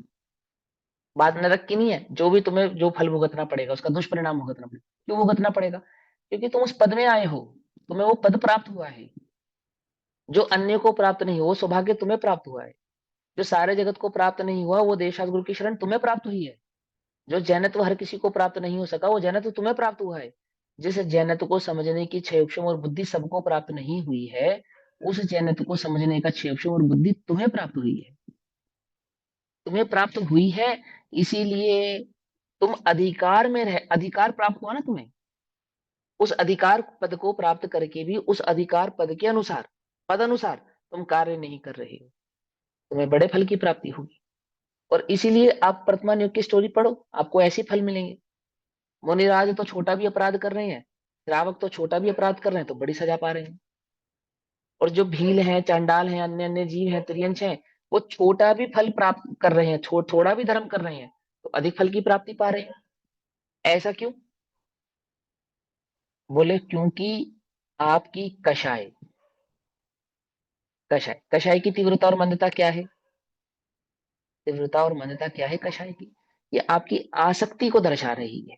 बात नरक की नहीं है, जो भी तुम्हें जो फल भुगतना पड़ेगा, उसका दुष्परिणाम भुगतना पड़ेगा। क्यों भुगतना पड़ेगा? क्योंकि तुम उस पद में आए हो, तुम्हें वो पद प्राप्त हुआ है। जो अन्य को प्राप्त नहीं हो, वो सौभाग्य तुम्हें प्राप्त हुआ है। जो सारे जगत को प्राप्त नहीं हुआ, वो देवशास्त्र गुरु की शरण तुम्हें प्राप्त हुई है। जो जैनत्व हर किसी को प्राप्त नहीं हो सका, वो जैनत्व तुम्हें प्राप्त हुआ है। जिस जैनत्व को समझने की क्षयोक्षम और बुद्धि सबको प्राप्त नहीं हुई है, उस जैनत्व को समझने का क्षयोक्षम और बुद्धि तुम्हें प्राप्त हुई है। तुम्हें प्राप्त हुई है, इसीलिए तुम अधिकार में रह, अधिकार प्राप्त हुआ ना तुम्हें। उस अधिकार पद को प्राप्त करके भी उस अधिकार पद के अनुसार, पद अनुसार तुम कार्य नहीं कर रहे हो, तुम्हें बड़े फल की प्राप्ति होगी। और इसीलिए आप वर्तमान युग की स्टोरी पढ़ो, आपको ऐसे फल मिलेंगे। मुनिराज तो छोटा भी अपराध कर रहे हैं, श्रावक तो छोटा भी अपराध कर रहे हैं तो बड़ी सजा पा रहे हैं। और जो भील हैं, चांडाल हैं, अन्य अन्य जीव हैं, त्रियंश हैं, वो छोटा भी फल प्राप्त कर रहे हैं, थोड़ा भी धर्म कर रहे हैं तो अधिक फल की प्राप्ति पा रहे हैं। ऐसा क्यों? बोले क्योंकि आपकी कषाय, कषाय कषाय की तीव्रता और मंदता क्या है? तीव्रता और मंदता क्या है कषाय की? ये आपकी आसक्ति को दर्शा रही है।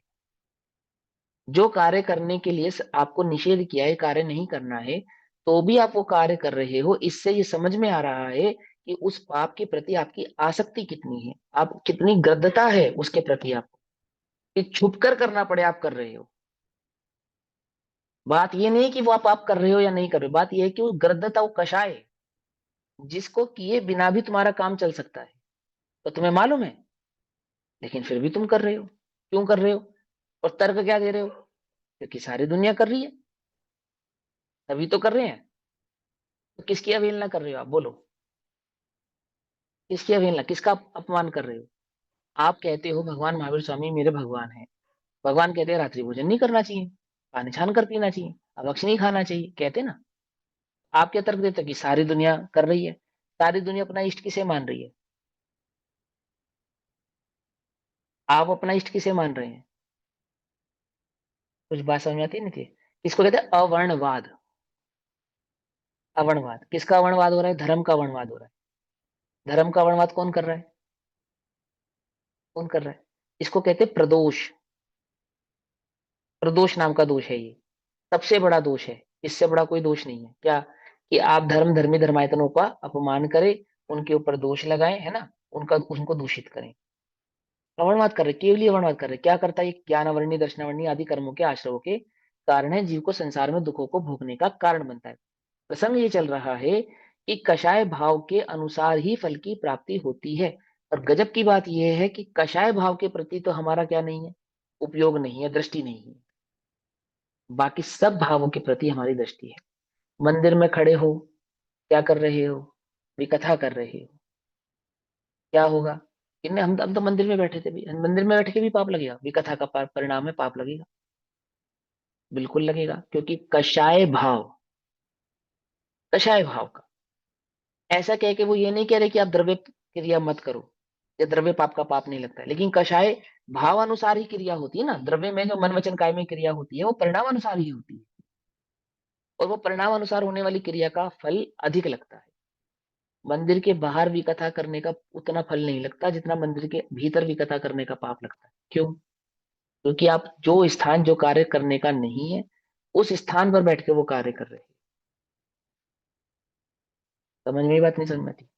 जो कार्य करने के लिए आपको निषेध किया है, कार्य नहीं करना है, तो भी आप वो कार्य कर रहे हो। इससे ये समझ में आ रहा है कि उस पाप के प्रति आपकी आसक्ति कितनी है, आप कितनी ग्रद्धता है उसके प्रति आपको, कि छुप कर करना पड़े आप कर रहे हो। बात ये नहीं कि वो आप कर रहे हो या नहीं कर रहे हो, बात ये है कि वो ग्रद्धता, वो कषाय है, जिसको किए बिना भी तुम्हारा काम चल सकता है, तो तुम्हें मालूम है, लेकिन फिर भी तुम कर रहे हो। क्यों कर रहे हो? और तर्क क्या दे रहे हो? क्योंकि सारी दुनिया कर रही है, तभी तो कर रहे हैं। तो किसकी अवहेलना कर रहे हो आप, बोलो? किसकी अवहेलना, किसका अपमान कर रहे हो? आप कहते हो भगवान महावीर स्वामी मेरे भगवान है, भगवान कहते हैं रात्रि भोजन नहीं करना चाहिए, पानी छान कर पीना चाहिए, अभक्ष नहीं खाना चाहिए, कहते ना। आप क्या तर्क देते हो कि सारी दुनिया कर रही है? सारी दुनिया अपना इष्ट किसे मान रही है? आप अपना इष्ट किसे मान रहे हैं? कुछ बात समझ में आती नहीं थी? इसको कहते हैं अवर्णवाद। अवर्णवाद, किसका अवर्णवाद हो रहा है? धर्म का अवर्णवाद हो रहा है। धर्म का अवर्णवाद कौन कर रहा है? कौन कर रहा है? इसको कहते हैं प्रदोष। प्रदोष नाम का दोष है ये, सबसे बड़ा दोष है। इससे बड़ा कोई दोष नहीं है। क्या? कि आप धर्म, धर्मी, धर्मायतनों का अपमान करें, उनके ऊपर दोष लगाएं, है ना, उनका, उनको दूषित करें। अवर्णवाद कर रहे, केवली अवर्णवाद कर रहे। क्या करता है? ज्ञानावरणी, दर्शनावरणी आदि कर्मों के आश्रवों के कारण है, जीव को संसार में दुखों को भोगने का कारण बनता है। प्रसंग ये चल रहा है कि कषाय भाव के अनुसार ही फल की प्राप्ति होती है। और गजब की बात यह है कि कषाय भाव के प्रति तो हमारा क्या नहीं है, उपयोग नहीं है, दृष्टि नहीं है। बाकी सब भावों के प्रति हमारी दृष्टि है। मंदिर में खड़े हो, क्या कर रहे हो, विकथा कर रहे हो, क्या होगा? इनने हम तो मंदिर में बैठे थे भी, मंदिर में बैठ के भी पाप लगेगा, विकथा का परिणाम है, पाप लगेगा, बिल्कुल लगेगा। क्योंकि कषाय भाव का ऐसा कह के वो ये नहीं कह रहे कि आप द्रव्य क्रिया मत करो, या द्रव्य पाप का पाप नहीं लगता है, लेकिन कषाय भाव अनुसार ही क्रिया होती है ना। द्रव्य में जो मन वचन काय में क्रिया होती है वो परिणाम अनुसार ही होती है, और वो परिणाम अनुसार होने वाली क्रिया का फल अधिक लगता है। मंदिर के बाहर भी कथा करने का उतना फल नहीं लगता जितना मंदिर के भीतर भी कथा करने का पाप लगता है। क्यों? क्योंकि आप जो स्थान जो कार्य करने का नहीं है, उस स्थान पर बैठ के वो कार्य कर रहे हैं। समझ में ये बात नहीं, समझ में आती?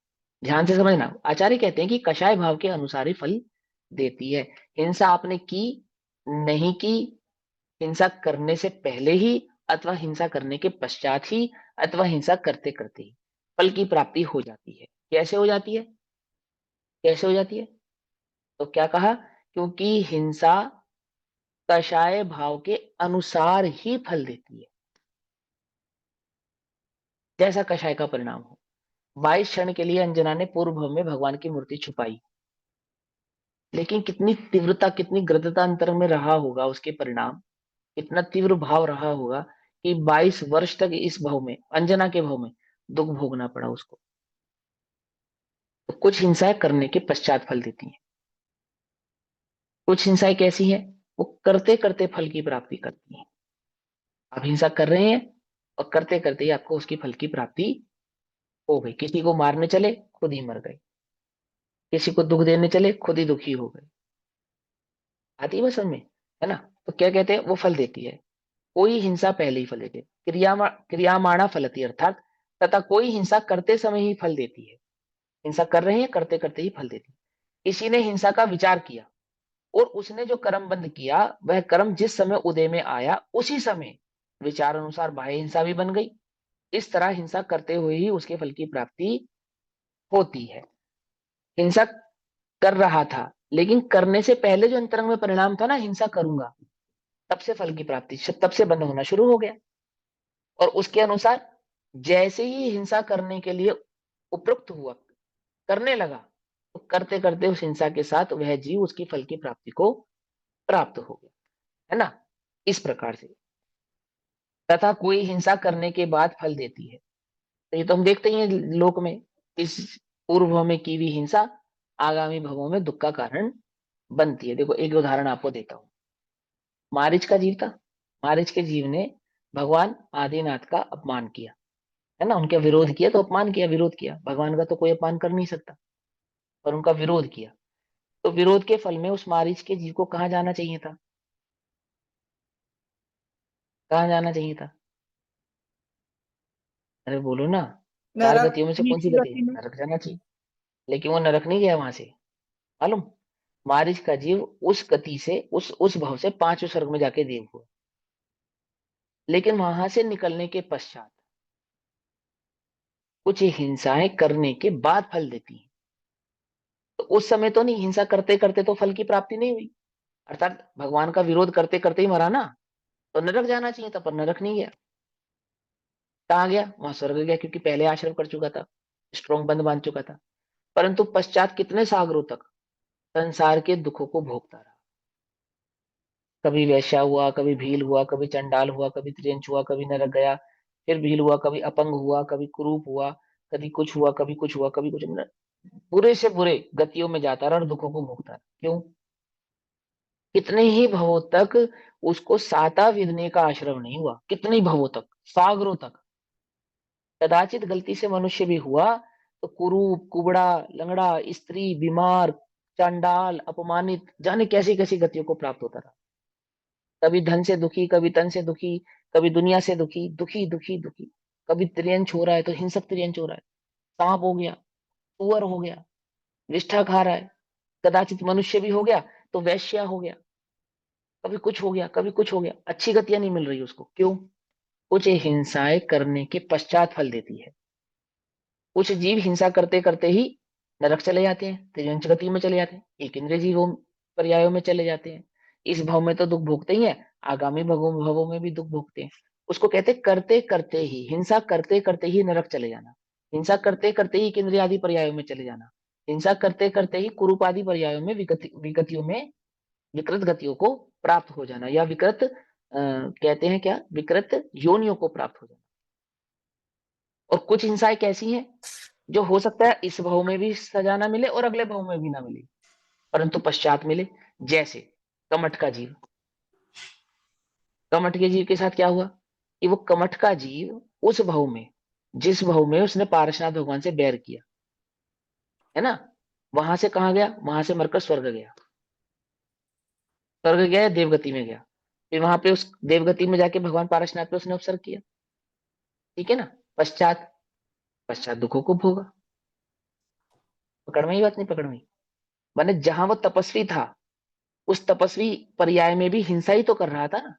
ध्यान से समझना। आचार्य कहते हैं कि कषाय भाव के अनुसार ही फल देती है। हिंसा आपने की, नहीं की, हिंसा करने से पहले ही, अथवा हिंसा करने के पश्चात ही, अथवा हिंसा करते करते ही फल की प्राप्ति हो जाती है। कैसे हो जाती है? कैसे हो जाती है? तो क्या कहा? क्योंकि हिंसा कषाय भाव के अनुसार ही फल देती है, जैसा कषाय का परिणाम हो। 22 क्षण के लिए अंजना ने पूर्व भाव में भगवान की मूर्ति छुपाई, लेकिन कितनी तीव्रता, कितनी गृद्धता अंतर में रहा होगा उसके परिणाम, इतना तीव्र भाव रहा होगा कि 22 वर्ष तक इस भाव में, अंजना के भाव में दुख भोगना पड़ा उसको। तो कुछ हिंसाएं करने के पश्चात फल देती हैं, कुछ हिंसाएं कैसी हैं, वो करते करते फल की प्राप्ति करती हैं। आप हिंसा कर रहे हैं और करते करते ही आपको उसकी फल की प्राप्ति हो गई। किसी को मारने चले, खुद ही मर गए। किसी को दुख देने चले, खुद ही दुखी हो गए। आती है बस समझ में, है ना? तो क्या कहते हैं, वो फल देती है। कोई हिंसा पहले ही फल देती है, क्रियामाणा फलती, अर्थात तथा कोई हिंसा करते समय ही फल देती है। हिंसा कर रहे हैं, करते करते ही फल देती है। किसी ने हिंसा का विचार किया और उसने जो कर्म बंद किया, वह कर्म जिस समय उदय में आया उसी समय विचार अनुसार बाह्य हिंसा भी बन गई। इस तरह हिंसा करते हुए ही उसके फल की प्राप्ति होती है। हिंसा कर रहा था, लेकिन करने से पहले जो अंतरंग में परिणाम था ना, हिंसा करूंगा, तब से फल की प्राप्ति तब से बंद होना शुरू हो गया। और उसके अनुसार जैसे ही हिंसा करने के लिए उपयुक्त हुआ, करने लगा, तो करते करते उस हिंसा के साथ वह जीव उसकी फल की प्राप्ति को प्राप्त हो गया, है ना? इस प्रकार से। तथा कोई हिंसा करने के बाद फल देती है, तो ये तो हम देखते ही हैं लोक में। इस पूर्व भव में की हुई हिंसा आगामी भवों में दुख का कारण बनती है। देखो एक उदाहरण आपको देता हूँ। मारीच का जीव था। मारीच के जीव ने भगवान आदिनाथ का अपमान किया, है ना? उनका विरोध किया, तो अपमान किया, विरोध किया। भगवान का तो कोई अपमान कर नहीं सकता, पर उनका विरोध किया। तो विरोध के फल में उस मारीच के जीव को कहाँ जाना चाहिए था? कहाँ जाना चाहिए था? अरे बोलो ना। चार नरक, गतियों में से कौन सी नीची गति है? गति में। नरक जाना चाहिए। लेकिन वो नरक नहीं गया वहां से, मालूम? मारीच का जीव उस गति से, उस भाव से 5वें स्वर्ग में जाके देव हुआ। लेकिन वहां से निकलने के पश्चात कुछ हिंसाएं करने के बाद फल देती हैं। तो उस समय तो नहीं, हिंसा करते करते तो फल की प्राप्ति नहीं हुई, अर्थात भगवान का विरोध करते करते ही मरा ना। तो नरक जाना चाहिए था, पर नरक नहीं गया। कहाँ गया? वहां स्वर्ग गया, क्योंकि पहले आश्रम कर चुका था, स्ट्रॉन्ग बंद बांध चुका था। परंतु पश्चात कितने सागरों तक संसार के दुखों को भोगता रहा। कभी वैश्या हुआ, कभी भील हुआ, कभी चंडाल हुआ, कभी त्रियंच हुआ, कभी नरक गया, फिर भील हुआ, कभी अपंग हुआ, कभी कुरूप हुआ, कभी कुछ हुआ, कभी कुछ हुआ, कभी कुछ, मतलब बुरे से बुरे गतियों में जाता रहा और दुखों को भोगता रहा। क्यों? कितने ही भवों तक उसको साता विधने का आश्रम नहीं हुआ, कितने ही भवों तक, सागरों तक। कदाचित गलती से मनुष्य भी हुआ तो कुरूप, कुबड़ा, लंगड़ा, स्त्री, बीमार, चांडाल, अपमानित, जाने कैसी कैसी गतियों को प्राप्त होता रहा। कभी धन से दुखी, कभी तन से दुखी, कभी दुनिया से दुखी, दुखी दुखी दुखी। कभी त्रियंच हो रहा है तो हिंसक त्रियंच हो रहा है, सांप हो गया, सुअर हो गया, विष्ठा खा रहा है। कदाचित मनुष्य भी हो गया तो वैश्या हो गया। कभी कुछ हो गया, कभी कुछ हो गया, अच्छी गतियां नहीं मिल रही उसको। क्यों? कुछ हिंसाएं करने के पश्चात फल देती है। कुछ जीव हिंसा करते करते ही नरक चले जाते हैं, तिर्यंच गति में चले जाते हैं, एक इंद्रिय जीवों पर्यायों में चले जाते हैं। इस भाव में तो दुख भोगते ही हैं, आगामी भवों में भी दुख भोगते हैं। उसको कहते करते करते ही, हिंसा करते करते ही नरक चले जाना, हिंसा करते करते ही इंद्रिय आदि पर्यायों में चले जाना, हिंसा करते करते ही कुरूप आदि पर्यायों में विगतियों में, विकृत गतियों को प्राप्त हो जाना, या विकृत कहते हैं क्या, विकृत योनियों को प्राप्त हो जाना। और कुछ हिंसाएं कैसी हैं, जो हो सकता है इस भाव में भी सजा ना मिले और अगले भाव में भी ना मिले, परंतु पश्चात मिले। जैसे कमठ का जीव, कमठ के जीव के साथ क्या हुआ कि वो कमठ का जीव उस भाव में, जिस भाव में उसने पारसनाथ भगवान से बैर किया है ना, वहां से कहा गया, वहां से मरकर स्वर्ग गया, स्वर्ग गया या देवगति में गया, फिर वहां पे उस देवगति में जाके भगवान पारसनाथ पे उसने अवसर किया, ठीक है ना। पश्चात, पश्चात दुखों को भोगा। पकड़ में ही बात, नहीं पकड़ में? माने जहां वो तपस्वी था, उस तपस्वी पर्याय में भी हिंसा ही तो कर रहा था ना,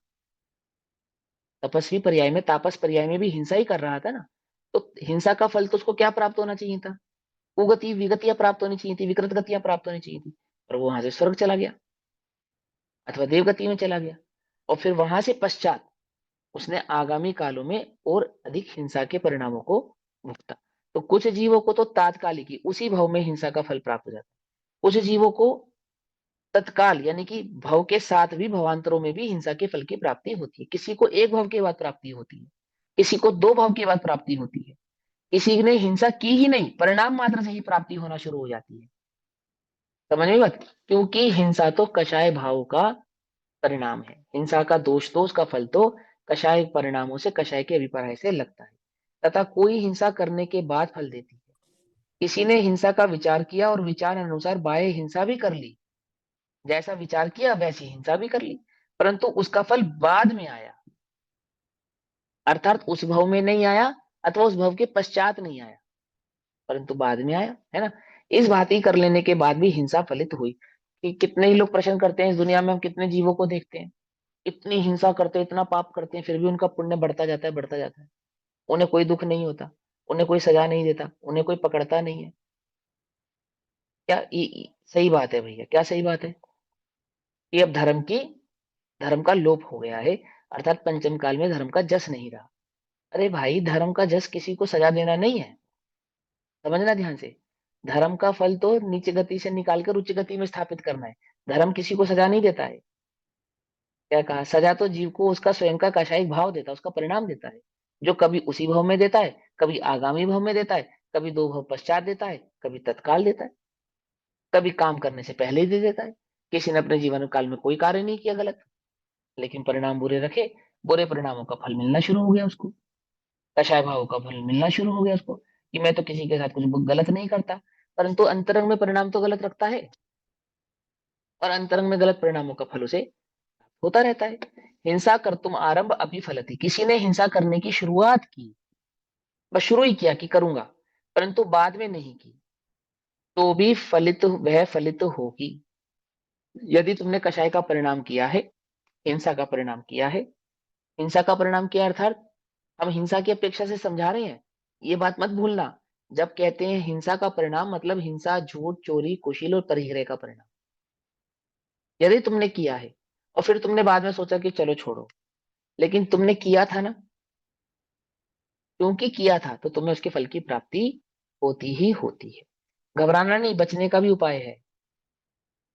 तपस्वी पर्याय में, तापस पर्याय में भी हिंसा ही कर रहा था ना। तो हिंसा का फल तो उसको क्या प्राप्त होना चाहिए था, कुगति विगतियां प्राप्त होनी चाहिए थी, विकृत गतियां प्राप्त होनी चाहिए थी, और वो वहां से स्वर्ग चला गया अथवा देवगति में चला गया। और फिर वहां से पश्चात उसने आगामी कालों में और अधिक हिंसा के परिणामों को भुगता। तो कुछ जीवों को तो तात्कालिक ही उसी भाव में हिंसा का फल प्राप्त हो जाता है, कुछ जीवों को तत्काल यानी कि भव के साथ भी भवांतरों में भी हिंसा के फल की प्राप्ति होती है। किसी को एक भव के बाद प्राप्ति होती है, किसी को दो भव के बाद प्राप्ति होती है, किसी ने हिंसा की ही नहीं, परिणाम मात्र से ही प्राप्ति होना शुरू हो जाती है। समझ में बात? क्योंकि हिंसा तो कषाय भाव का परिणाम है, हिंसा का दोष तो, उसका फल तो कषाय परिणामों से, कषाय के अभिप्राय से लगता है, तथा कोई हिंसा करने के बाद फल देती है। किसी ने हिंसा का विचार किया और विचार अनुसार बाह्य हिंसा भी कर ली, जैसा विचार किया वैसी हिंसा भी कर ली, परंतु उसका फल बाद में आया, अर्थात उस भव में नहीं आया अथवा उस भव के पश्चात नहीं आया, परंतु बाद में आया, है ना। इस भांति कर लेने के बाद भी हिंसा फलित हुई। कि कितने ही लोग प्रश्न करते हैं, इस दुनिया में हम कितने जीवों को देखते हैं, इतनी हिंसा करते हैं, इतना पाप करते हैं, फिर भी उनका पुण्य बढ़ता जाता है, बढ़ता जाता है, उन्हें कोई दुख नहीं होता, उन्हें कोई सजा नहीं देता, उन्हें कोई पकड़ता नहीं है। क्या सही बात है भैया, क्या सही बात है? कि अब धर्म का लोप हो गया है, अर्थात पंचम काल में धर्म का जस नहीं रहा। अरे भाई, धर्म का जस किसी को सजा देना नहीं है, समझना ध्यान से। धर्म का फल तो नीचे गति से निकालकर उच्च गति में स्थापित करना है। धर्म किसी को सजा नहीं देता है। क्या कहा, सजा तो जीव को उसका स्वयं का कषायिक भाव देता है, उसका परिणाम देता है, जो कभी उसी भाव में देता है, कभी आगामी भाव में देता है, कभी दो भाव पश्चात देता है, कभी तत्काल देता है, कभी काम करने से पहले ही दे देता है। किसी ने अपने जीवन काल में कोई कार्य नहीं किया गलत, लेकिन परिणाम बुरे रखे, बुरे परिणामों का फल मिलना शुरू हो गया उसको, कषाय भाव का फल मिलना शुरू हो गया उसको, कि मैं तो किसी के साथ कुछ गलत नहीं करता, परंतु अंतरंग में परिणाम तो गलत रखता है, और अंतरंग में गलत परिणामों का फल उसे होता रहता है। हिंसा कर तुम आरंभ अभी फलती, किसी ने हिंसा करने की शुरुआत की, बस शुरू ही किया कि करूंगा, परंतु बाद में नहीं की, तो भी फलित, वह फलित होगी। यदि तुमने कषाय का परिणाम किया है, हिंसा का परिणाम किया है, हिंसा का परिणाम किया अर्थात हम हिंसा की अपेक्षा से समझा रहे हैं, ये बात मत भूलना। जब कहते हैं हिंसा का परिणाम, मतलब हिंसा, झूठ, चोरी, कुशील और परिग्रह का परिणाम। यदि तुमने किया है और फिर तुमने बाद में सोचा कि चलो छोड़ो, लेकिन तुमने किया था ना, क्योंकि किया था तो तुम्हें उसके फल की प्राप्ति होती ही होती है। घबराना नहीं, बचने का भी उपाय है,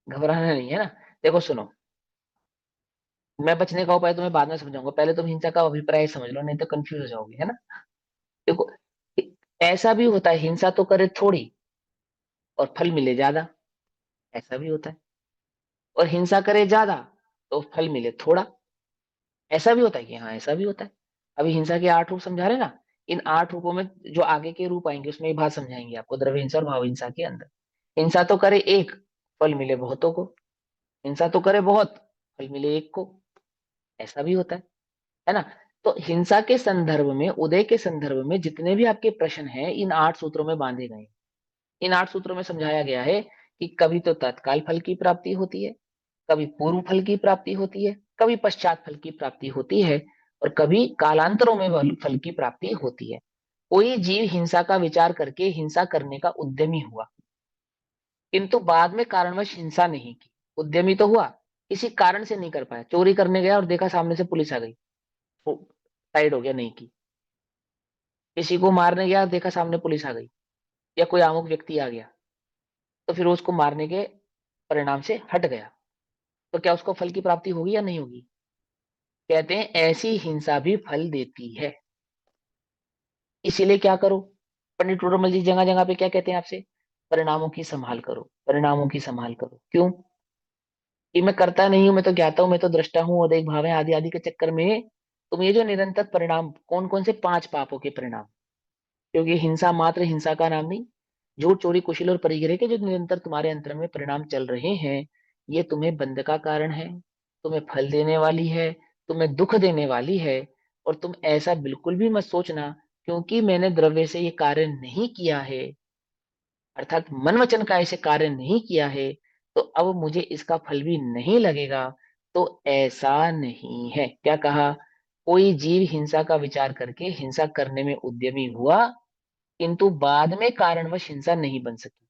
घबराना नहीं, है ना। देखो सुनो, मैं बचने का उपाय तुम्हें बाद में समझाऊंगा, पहले तुम हिंसा का अभिप्राय समझ लो, नहीं तो कंफ्यूज हो जाओगे, है ना। देखो, ऐसा भी होता है, हिंसा तो करे थोड़ी और फल मिले ज्यादा, ऐसा भी होता है। और हिंसा करे ज्यादा तो फल मिले थोड़ा, ऐसा भी होता है। कि हाँ, ऐसा भी होता है। अभी हिंसा के 8 रूप समझा रहे ना, इन 8 रूपों में जो आगे के रूप आएंगे उसमें ये बात समझाएंगे आपको, द्रव्य हिंसा और भाव हिंसा के अंदर। हिंसा तो करे एक, फल मिले बहुतों को, हिंसा तो करे बहुत, फल मिले एक को, ऐसा भी होता है ना। तो हिंसा के संदर्भ में, उदय के संदर्भ में जितने भी आपके प्रश्न हैं, इन 8 सूत्रों में बांधे गए हैं। इन 8 सूत्रों में समझाया गया है कि कभी तो तत्काल फल की प्राप्ति होती है, कभी पूर्व फल की प्राप्ति होती है, कभी पश्चात फल की प्राप्ति होती है, और कभी कालांतरों में फल की प्राप्ति होती है। कोई जीव हिंसा का विचार करके हिंसा करने का उद्यमी हुआ, किंतु बाद में कारणवश हिंसा नहीं की। उद्यमी तो हुआ, किसी कारण से नहीं कर पाया, चोरी करने गया और देखा सामने से पुलिस आ गई, वो साइड हो गया, नहीं की। किसी को मारने गया, देखा सामने पुलिस आ गई, या कोई आमुक व्यक्ति आ गया, तो फिर उसको मारने के परिणाम से हट गया, तो क्या उसको फल की प्राप्ति होगी या नहीं होगी? कहते हैं ऐसी हिंसा भी फल देती है। इसीलिए क्या करो, पंडित टोडरमल जी जगह जगह पे क्या कहते हैं आपसे? परिणामों की संभाल करो, परिणामों की संभाल करो। क्यों? कि मैं करता नहीं हूं, मैं तो ज्ञाता हूं, मैं तो दृष्टा हूं, और एक भाव है, आदि आदि के चक्कर में तुम ये जो निरंतर परिणाम, कौन कौन से 5 पापों के परिणाम, क्योंकि हिंसा मात्र हिंसा का नाम नहीं, झूठ चोरी कुशील और परिग्रह के जो निरंतर तुम्हारे अंतर में परिणाम चल रहे हैं, ये तुम्हें बंध का कारण है, तुम्हें फल देने वाली है, तुम्हें दुख देने वाली है। और तुम ऐसा बिल्कुल भी मत सोचना, क्योंकि मैंने द्रव्य से ये कार्य नहीं किया है, अर्थात मन वचन का ऐसे कार्य नहीं किया है, तो अब मुझे इसका फल भी नहीं लगेगा। तो ऐसा नहीं है। क्या कहा? कोई जीव हिंसा का विचार करके हिंसा करने में उद्यमी हुआ, किंतु बाद में कारणवश हिंसा नहीं बन सकी,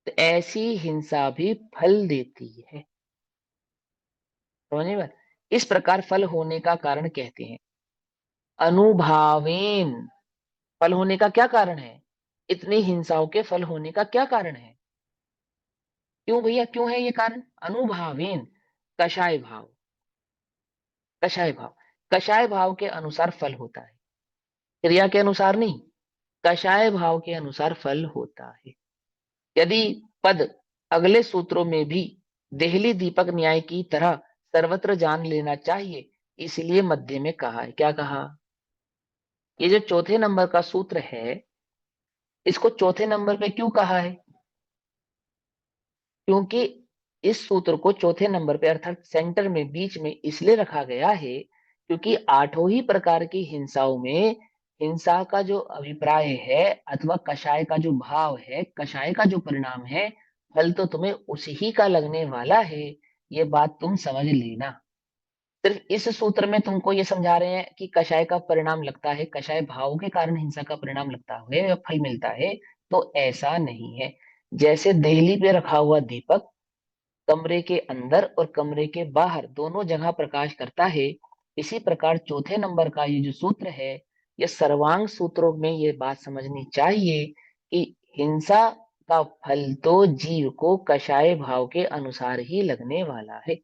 तो ऐसी हिंसा भी फल देती है। समझे बात? इस प्रकार फल होने का कारण कहते हैं अनुभावेन। फल होने का क्या कारण है? इतनी हिंसाओं के फल होने का क्या कारण है? क्यों भैया, क्यों है ये कारण? अनुभावेन, कषाय भाव। कषाय भाव, कषाय भाव के अनुसार फल होता है, क्रिया के अनुसार नहीं, कषाय भाव के अनुसार फल होता है। यदि पद अगले सूत्रों में भी देहली दीपक न्याय की तरह सर्वत्र जान लेना चाहिए, इसलिए मध्य में कहा है। क्या कहा? ये जो चौथे नंबर का सूत्र है, इसको चौथे नंबर पे क्यों कहा है? क्योंकि इस सूत्र को चौथे नंबर पे अर्थात सेंटर में, बीच में इसलिए रखा गया है, क्योंकि आठों ही प्रकार की हिंसाओं में हिंसा का जो अभिप्राय है अथवा कषाय का जो भाव है, कषाय का जो परिणाम है, फल तो तुम्हें उसी ही का लगने वाला है। ये बात तुम समझ लेना। सिर्फ इस सूत्र में तुमको ये समझा रहे हैं कि कषाय का परिणाम लगता है, कषाय भाव के कारण हिंसा का परिणाम लगता है या फल मिलता है, तो ऐसा नहीं है। जैसे देहली पे रखा हुआ दीपक कमरे के अंदर और कमरे के बाहर दोनों जगह प्रकाश करता है, इसी प्रकार चौथे नंबर का ये जो सूत्र है, ये सर्वांग सूत्रों में ये बात समझनी चाहिए कि हिंसा का फल तो जीव को कषाय भाव के अनुसार ही लगने वाला है।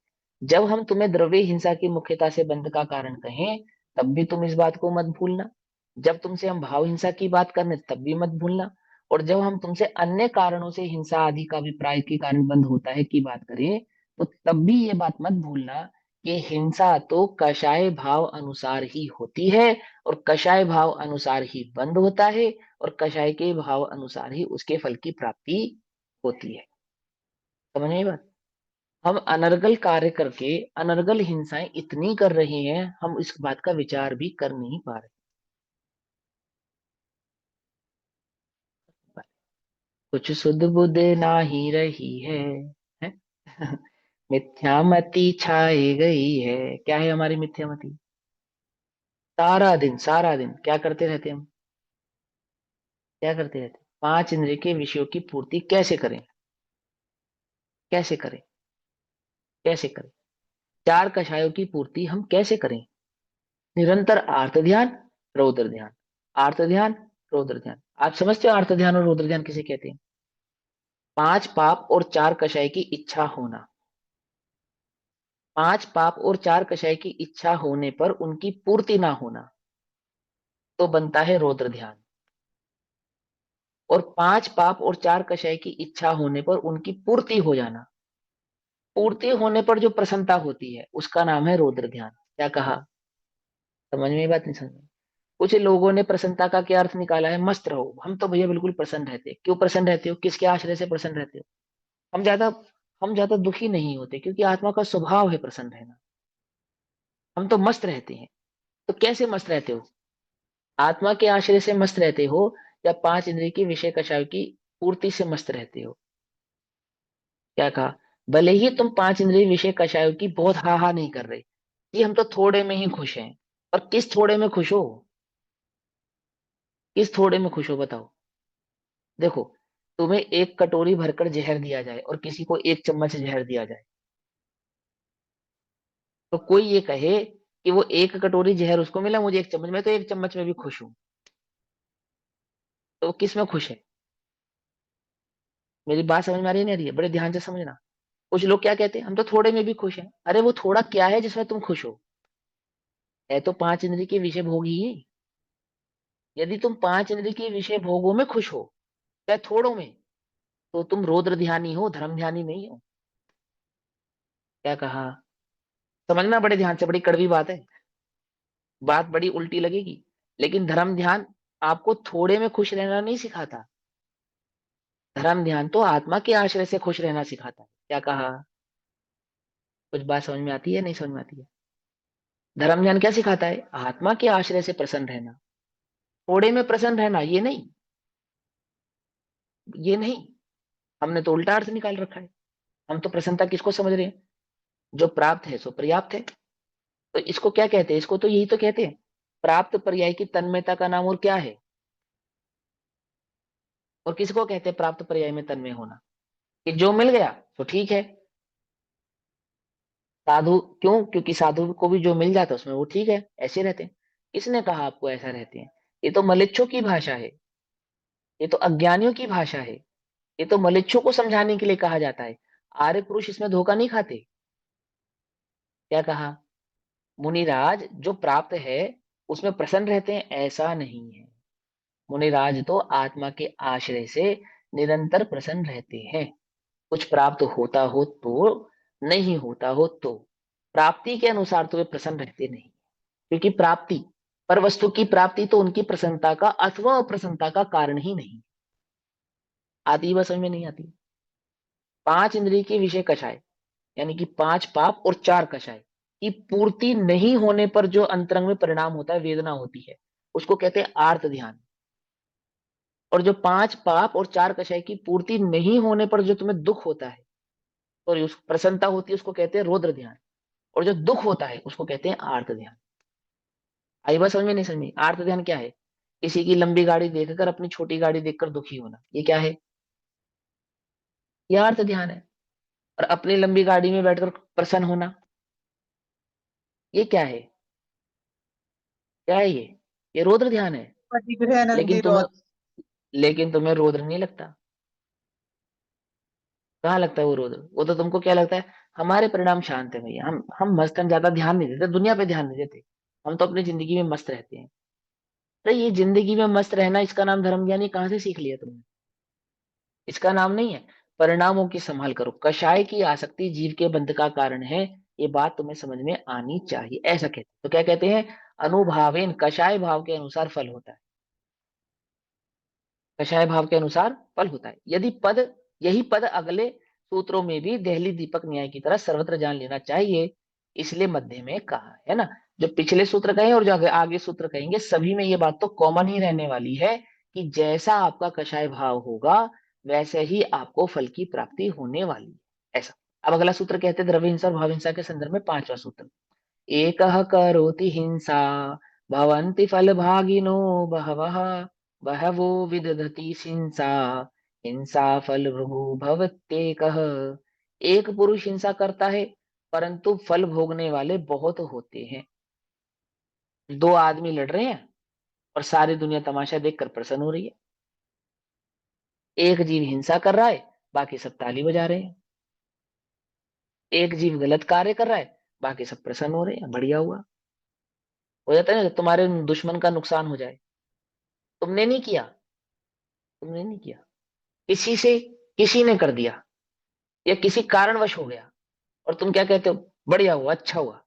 जब हम तुम्हें द्रव्य हिंसा की मुख्यता से बंध का कारण कहें, तब भी तुम इस बात को मत भूलना। जब तुमसे हम भाव हिंसा की बात करें, तब भी मत भूलना। और जब हम तुमसे अन्य कारणों से हिंसा आदि का अभिप्राय के कारण बंद होता है की बात करें, तो तब भी ये बात मत भूलना कि हिंसा तो कषाय भाव अनुसार ही होती है, और कषाय भाव अनुसार ही बंद होता है, और कषाय के भाव अनुसार ही उसके फल की प्राप्ति होती है। समझ में आई बात? हम अनर्गल कार्य करके अनर्गल हिंसाएं इतनी कर रहे हैं, हम इस बात का विचार भी कर नहीं पा रहे। कुछ सुध बुध नाही रही है? मिथ्यामति छाई गई है। क्या है हमारी मिथ्यामति? सारा दिन क्या करते रहते हैं हम? क्या करते रहते हैं? 5 इंद्रिय के विषयों की पूर्ति कैसे करें? कैसे करें? कैसे करें? 4 कषायों की पूर्ति हम कैसे करें? निरंतर आर्त ध्यान, रौद्र ध्यान, आर्त ध्यान, रौद्र ध्यान। आप समझते हो आर्त ध्यान और रौद्र ध्यान किसे कहते हैं? 5 पाप और 4 कषाय की इच्छा होना। 5 पाप और 4 कषाय की इच्छा होने पर उनकी पूर्ति ना होना, तो बनता है रौद्र ध्यान। और 5 पाप और 4 कषाय की इच्छा होने पर उनकी पूर्ति हो जाना, पूर्ति होने पर जो प्रसन्नता होती है, उसका नाम है रौद्र ध्यान। क्या कहा? समझ में ये बात नहीं समझ में? कुछ लोगों ने प्रसन्नता का क्या अर्थ निकाला है, मस्त रहो। हम तो भैया बिल्कुल प्रसन्न रहते हैं। क्यों प्रसन्न रहते हो? किसके आश्रय से प्रसन्न रहते हो? हम ज्यादा हम ज्यादा दुखी नहीं होते, क्योंकि आत्मा का स्वभाव है प्रसन्न रहना। हम तो मस्त रहते हैं। तो कैसे मस्त रहते हो? आत्मा के आश्रय से मस्त रहते हो, या 5 इंद्रिय की विषय कषायों की पूर्ति से मस्त रहते हो? क्या कहा? भले ही तुम 5 इंद्रिय विषय कषायों की बहुत हा हा नहीं कर रहे, कि हम तो थोड़े में ही खुश हैं। और किस थोड़े में खुश हो? किस थोड़े में खुश हो बताओ। देखो, तुम्हें एक कटोरी भरकर जहर दिया जाए और किसी को एक चम्मच जहर दिया जाए, तो कोई ये कहे कि वो एक कटोरी जहर उसको मिला, मुझे एक चम्मच, मैं तो एक चम्मच में भी खुश हूं, तो वो किस में खुश है? मेरी बात समझ में आ रही है नहीं आ रही है? बड़े ध्यान से समझना। कुछ लोग क्या कहते हैं, हम तो थोड़े में भी खुश हैं। अरे वो थोड़ा क्या है जिसमें तुम खुश हो? है तो पांच इंद्रिय के विषय भोग ही। यदि तुम पांच इंद्रिय के विषय भोगों में खुश हो, चाहे थोड़ों में, तो तुम रौद्र ध्यानी हो, धर्म ध्यानी नहीं हो। क्या कहा? समझना बड़े ध्यान से, बड़ी कड़वी बात है, बात बड़ी उल्टी लगेगी, लेकिन धर्म ध्यान आपको थोड़े में खुश रहना नहीं सिखाता। धर्म ध्यान तो आत्मा के आश्रय से खुश रहना सिखाता है। क्या कहा? कुछ बात समझ में आती है, नहीं समझ में आती है? धर्म ध्यान क्या सिखाता है? आत्मा के आश्रय से प्रसन्न रहना, थोड़े में प्रसन्न रहना, ये नहीं, ये नहीं। हमने तो उल्टा अर्थ निकाल रखा है। हम तो प्रसन्नता किसको समझ रहे हैं? जो प्राप्त है सो पर्याप्त है। तो इसको क्या कहते हैं? इसको तो यही तो कहते हैं, प्राप्त पर्याय की तन्मयता का नाम और क्या है? और किसको कहते हैं प्राप्त पर्याय में तन्मय होना? कि जो मिल गया तो ठीक है। साधु क्यों? क्योंकि साधु को भी जो मिल जाता है उसमें वो ठीक है, ऐसे रहते हैं। किसने कहा आपको ऐसा रहते हैं? ये तो मलेच्छों की भाषा है, ये तो अज्ञानियों की भाषा है, ये तो मलेच्छों को समझाने के लिए कहा जाता है। आर्य पुरुष इसमें धोखा नहीं खाते। क्या कहा? मुनिराज जो प्राप्त है उसमें प्रसन्न रहते हैं, ऐसा नहीं है। मुनिराज तो आत्मा के आश्रय से निरंतर प्रसन्न रहते हैं। कुछ प्राप्त होता हो तो, नहीं होता हो तो, प्राप्ति के अनुसार तो वे प्रसन्न रहते नहीं। क्योंकि प्राप्ति, पर वस्तु की प्राप्ति तो उनकी प्रसन्नता का अथवा अप्रसन्नता का कारण ही नहीं। आती ही बस समझ में नहीं आती। पांच इंद्रिय के विषय कषाय, यानी कि पांच पाप और चार कषाय की पूर्ति नहीं होने पर जो अंतरंग में परिणाम होता है, वेदना होती है, उसको कहते हैं आर्त ध्यान। और जो पांच पाप और चार कषाय की पूर्ति नहीं होने पर जो तुम्हें दुख होता है और उस प्रसन्नता होती है, उसको कहते हैं रौद्र ध्यान। और जो दुख होता है उसको कहते हैं आर्त ध्यान। आई बात समझ में नहीं? समझ में? आर्त ध्यान क्या है? किसी की लंबी गाड़ी देखकर अपनी छोटी गाड़ी देखकर दुखी होना, ये क्या है? ये आर्त ध्यान है। और अपनी लंबी गाड़ी में बैठकर प्रसन्न होना, ये क्या है? क्या है ये रौद्र ध्यान है। परिग्रह लेकिन नंदी तुम्हें, रॉड। लेकिन तुम्हें रौद्र नहीं लगता। कहाँ लगता है वो रौद्र? वो तो तुमको क्या लगता है, हमारे परिणाम शांत है भैया, हम मस्त, हम ज्यादा ध्यान नहीं देते, दुनिया पे ध्यान नहीं देते, हम तो अपनी जिंदगी में मस्त रहते हैं। तो ये जिंदगी में मस्त रहना, इसका नाम धर्म ज्ञानी कहाँ से सीख लिया तुमने? इसका नाम नहीं है। परिणामों की संभाल करो, कषाय की आसक्ति जीव के बंध का कारण है। ये बात तुम्हें समझ में आनी चाहिए। ऐसा कहते हैं। तो क्या कहते हैं? अनुभावेन, कषाय भाव के अनुसार फल होता है। कषाय भाव के अनुसार फल होता है। यदि पद, यही पद अगले सूत्रों में भी देहली दीपक न्याय की तरह सर्वत्र जान लेना चाहिए, इसलिए मध्य में कहा है ना। जो पिछले सूत्र कहे और जो आगे आगे सूत्र कहेंगे, सभी में ये बात तो कॉमन ही रहने वाली है कि जैसा आपका कषाय भाव होगा वैसे ही आपको फल की प्राप्ति होने वाली है। ऐसा। अब अगला सूत्र कहते हैं द्रव्य हिंसा और भाव हिंसा के संदर्भ में पांचवा सूत्र। एकः करोति हिंसा भवन्ति फलभागिनो बहवः, बहवो विदधति हिंसा, हिंसा फल भृगु भवत्येकः। एक पुरुष हिंसा करता है परंतु फल भोगने वाले बहुत होते हैं। दो आदमी लड़ रहे हैं और सारी दुनिया तमाशा देखकर प्रसन्न हो रही है। एक जीव हिंसा कर रहा है, बाकी सब ताली बजा रहे हैं। एक जीव गलत कार्य कर रहा है, बाकी सब प्रसन्न हो रहे हैं, बढ़िया हुआ। हो जाता है ना, तुम्हारे दुश्मन का नुकसान हो जाए, तुमने नहीं किया, तुमने नहीं किया, किसी से, किसी ने कर दिया, या किसी कारणवश हो गया, और तुम क्या कहते हो? बढ़िया हुआ, अच्छा हुआ,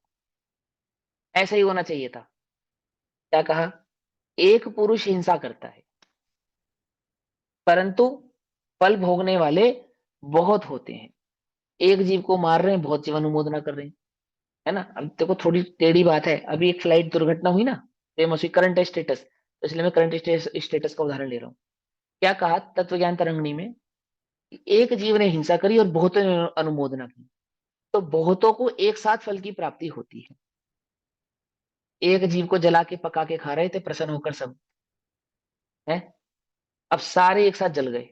ऐसा ही होना चाहिए था। क्या कहा? एक पुरुष हिंसा करता है परंतु फल भोगने वाले बहुत होते हैं। एक जीव को मार रहे हैं, बहुत जीव अनुमोदना कर रहे हैं। है ना? अब देखो थोड़ी टेढ़ी बात है, अभी एक फ्लाइट दुर्घटना हुई ना, फेमस हुई, करंट स्टेटस, तो इसलिए मैं करंट स्टेटस का उदाहरण ले रहा हूँ। क्या कहा तत्व ज्ञान तरंगणी में? एक जीव ने हिंसा करी और बहुतों ने अनुमोदना की, तो बहुतों को एक साथ फल की प्राप्ति होती है। एक जीव को जला के पका के खा रहे थे प्रसन्न होकर सब, है। अब सारे एक साथ जल गए,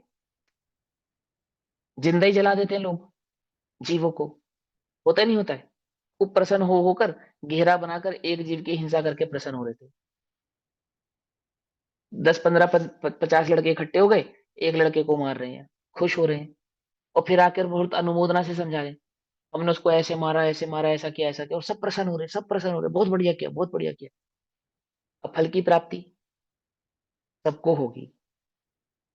जिंदा ही जला देते हैं लोग जीवों को, होता नहीं होता है। खूब प्रसन्न हो होकर घेरा बनाकर एक जीव की हिंसा करके प्रसन्न हो रहे थे। 10 15 50 लड़के इकट्ठे हो गए, एक लड़के को मार रहे हैं, खुश हो रहे हैं, और फिर आकर बहुत अनुमोदना से समझा रहे हैं, हमने उसको ऐसे मारा, ऐसे मारा, ऐसा किया, ऐसा किया, और सब प्रसन्न हो रहे हैं, सब प्रसन्न हो रहे हैं, बहुत बढ़िया किया, बहुत बढ़िया किया। अब फल की प्राप्ति सबको होगी,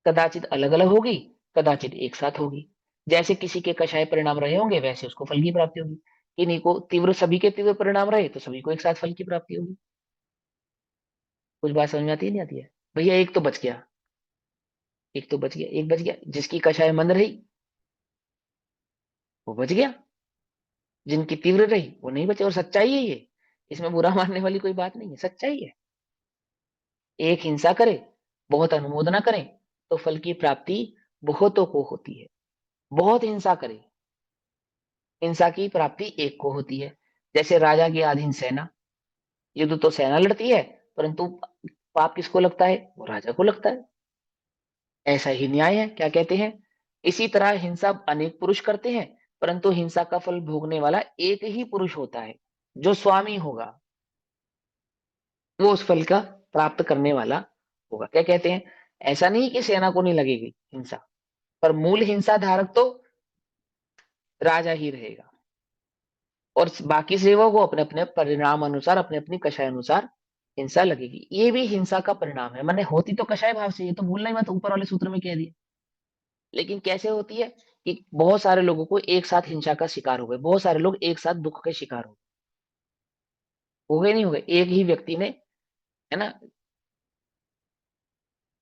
कदाचित अलग अलग होगी, कदाचित एक साथ होगी। जैसे किसी के कषाय परिणाम रहे होंगे वैसे उसको फल की प्राप्ति होगी, किन्हीं को तीव्र, सभी के तीव्र परिणाम रहे तो सभी को एक साथ फल की प्राप्ति होगी। कुछ बात समझ में आती है नहीं आती है? भैया एक तो बच गया, एक तो बच गया, एक बच गया, जिसकी कषाय मंद रही वो बच गया, जिनकी तीव्र रही वो नहीं बचे। और सच्चाई है ये, इसमें बुरा मानने वाली कोई बात नहीं है, सच्चाई है। एक हिंसा करे, बहुत अनुमोदना करें, तो फल की प्राप्ति बहुतों को होती है। बहुत हिंसा करे, हिंसा की प्राप्ति एक को होती है। जैसे राजा की अधीन सेना, युद्ध तो सेना लड़ती है, परंतु पाप किसको लगता है? वो राजा को लगता है। ऐसा ही न्याय है, क्या कहते हैं? इसी तरह हिंसा अनेक पुरुष करते हैं, परंतु हिंसा का फल भोगने वाला एक ही पुरुष होता है, जो स्वामी होगा, वो उस फल का प्राप्त करने वाला होगा। क्या कहते हैं? ऐसा नहीं कि सेना को नहीं लगेगी हिंसा, पर मूल हिंसा धारक तो राजा ही रहेगा, और बाकी सेवकों को अपने अपने परिणाम अनुसार, अपने अपनी कषाय अनुसार हिंसा लगेगी। ये भी हिंसा का परिणाम है, मैंने होती तो कषाय भाव से, ये तो भूलना ही मत, ऊपर वाले सूत्र में कह दिया। लेकिन कैसे होती है कि बहुत सारे लोगों को एक साथ हिंसा का शिकार हो गए, बहुत सारे लोग एक साथ दुख के शिकार हो गए, नहीं हो गए, एक ही व्यक्ति ने, है ना,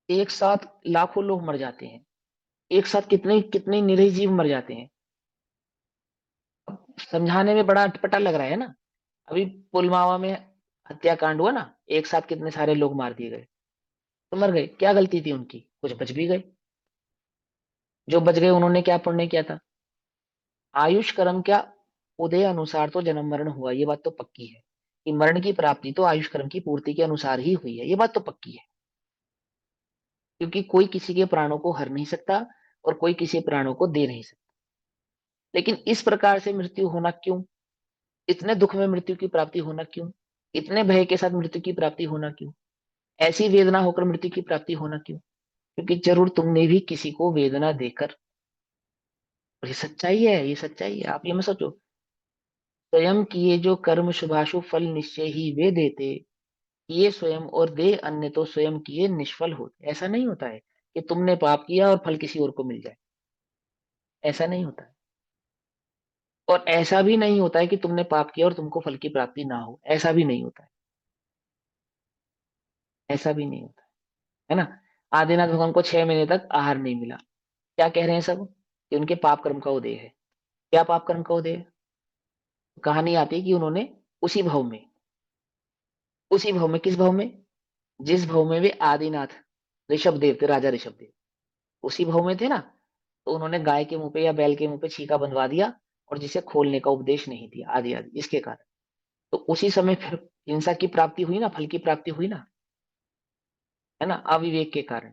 एक साथ लाखों लोग मर जाते हैं, एक साथ कितने कितने निरीह जीव मर जाते हैं। समझाने में बड़ा अटपटा लग रहा है ना। अभी पुलवामा में हत्याकांड हुआ ना, एक साथ कितने सारे लोग मार दिए गए, तो मर गए, क्या गलती थी उनकी? कुछ बच भी गए। जो बच गए उन्होंने क्या पुण्य किया था? आयुष कर्म क्या, उदय अनुसार तो जन्म मरण हुआ, ये बात तो पक्की है कि मरण की प्राप्ति तो आयुष कर्म की पूर्ति के अनुसार ही हुई है, ये बात तो पक्की है। क्योंकि कोई किसी के प्राणों को हर नहीं सकता, और कोई किसी प्राणों को दे नहीं सकता। लेकिन इस प्रकार से मृत्यु होना क्यों? इतने दुख में मृत्यु की प्राप्ति होना क्यों? इतने भय के साथ मृत्यु की प्राप्ति होना क्यों? ऐसी वेदना होकर मृत्यु की प्राप्ति होना क्यों? क्योंकि जरूर तुमने भी किसी को वेदना देकर, और ये सच्चाई है, ये सच्चाई है, आप ये मत सोचो। स्वयं किए जो कर्म शुभाशुभ फल निश्चय ही वे देते, किए स्वयं और दे अन्य तो स्वयं किए निष्फल होते। ऐसा नहीं होता है कि तुमने पाप किया और फल किसी और को मिल जाए, ऐसा नहीं होता है। और ऐसा भी नहीं होता है कि तुमने पाप किया और तुमको फल की प्राप्ति ना हो, ऐसा भी नहीं होता है, ऐसा भी नहीं होता है ना। आदिनाथ भगवान को 6 महीने तक आहार नहीं मिला, क्या कह रहे हैं सब? कि उनके पाप कर्म का उदय है। क्या पाप कर्म का उदय है? कहानी आती है कि उन्होंने उसी भव में, उसी भव में, किस भव में? जिस भव में वे आदिनाथ ऋषभ देव थे, राजा ऋषभ देव, उसी भव में थे ना। तो उन्होंने गाय के मुंह पे या बैल के मुंह पे छीका बंधवा दिया, और जिसे खोलने का उपदेश नहीं दिया, आदि आदि, इसके कारण तो उसी समय फिर हिंसा की प्राप्ति हुई ना, फल की प्राप्ति हुई ना, है ना, अविवेक के कारण,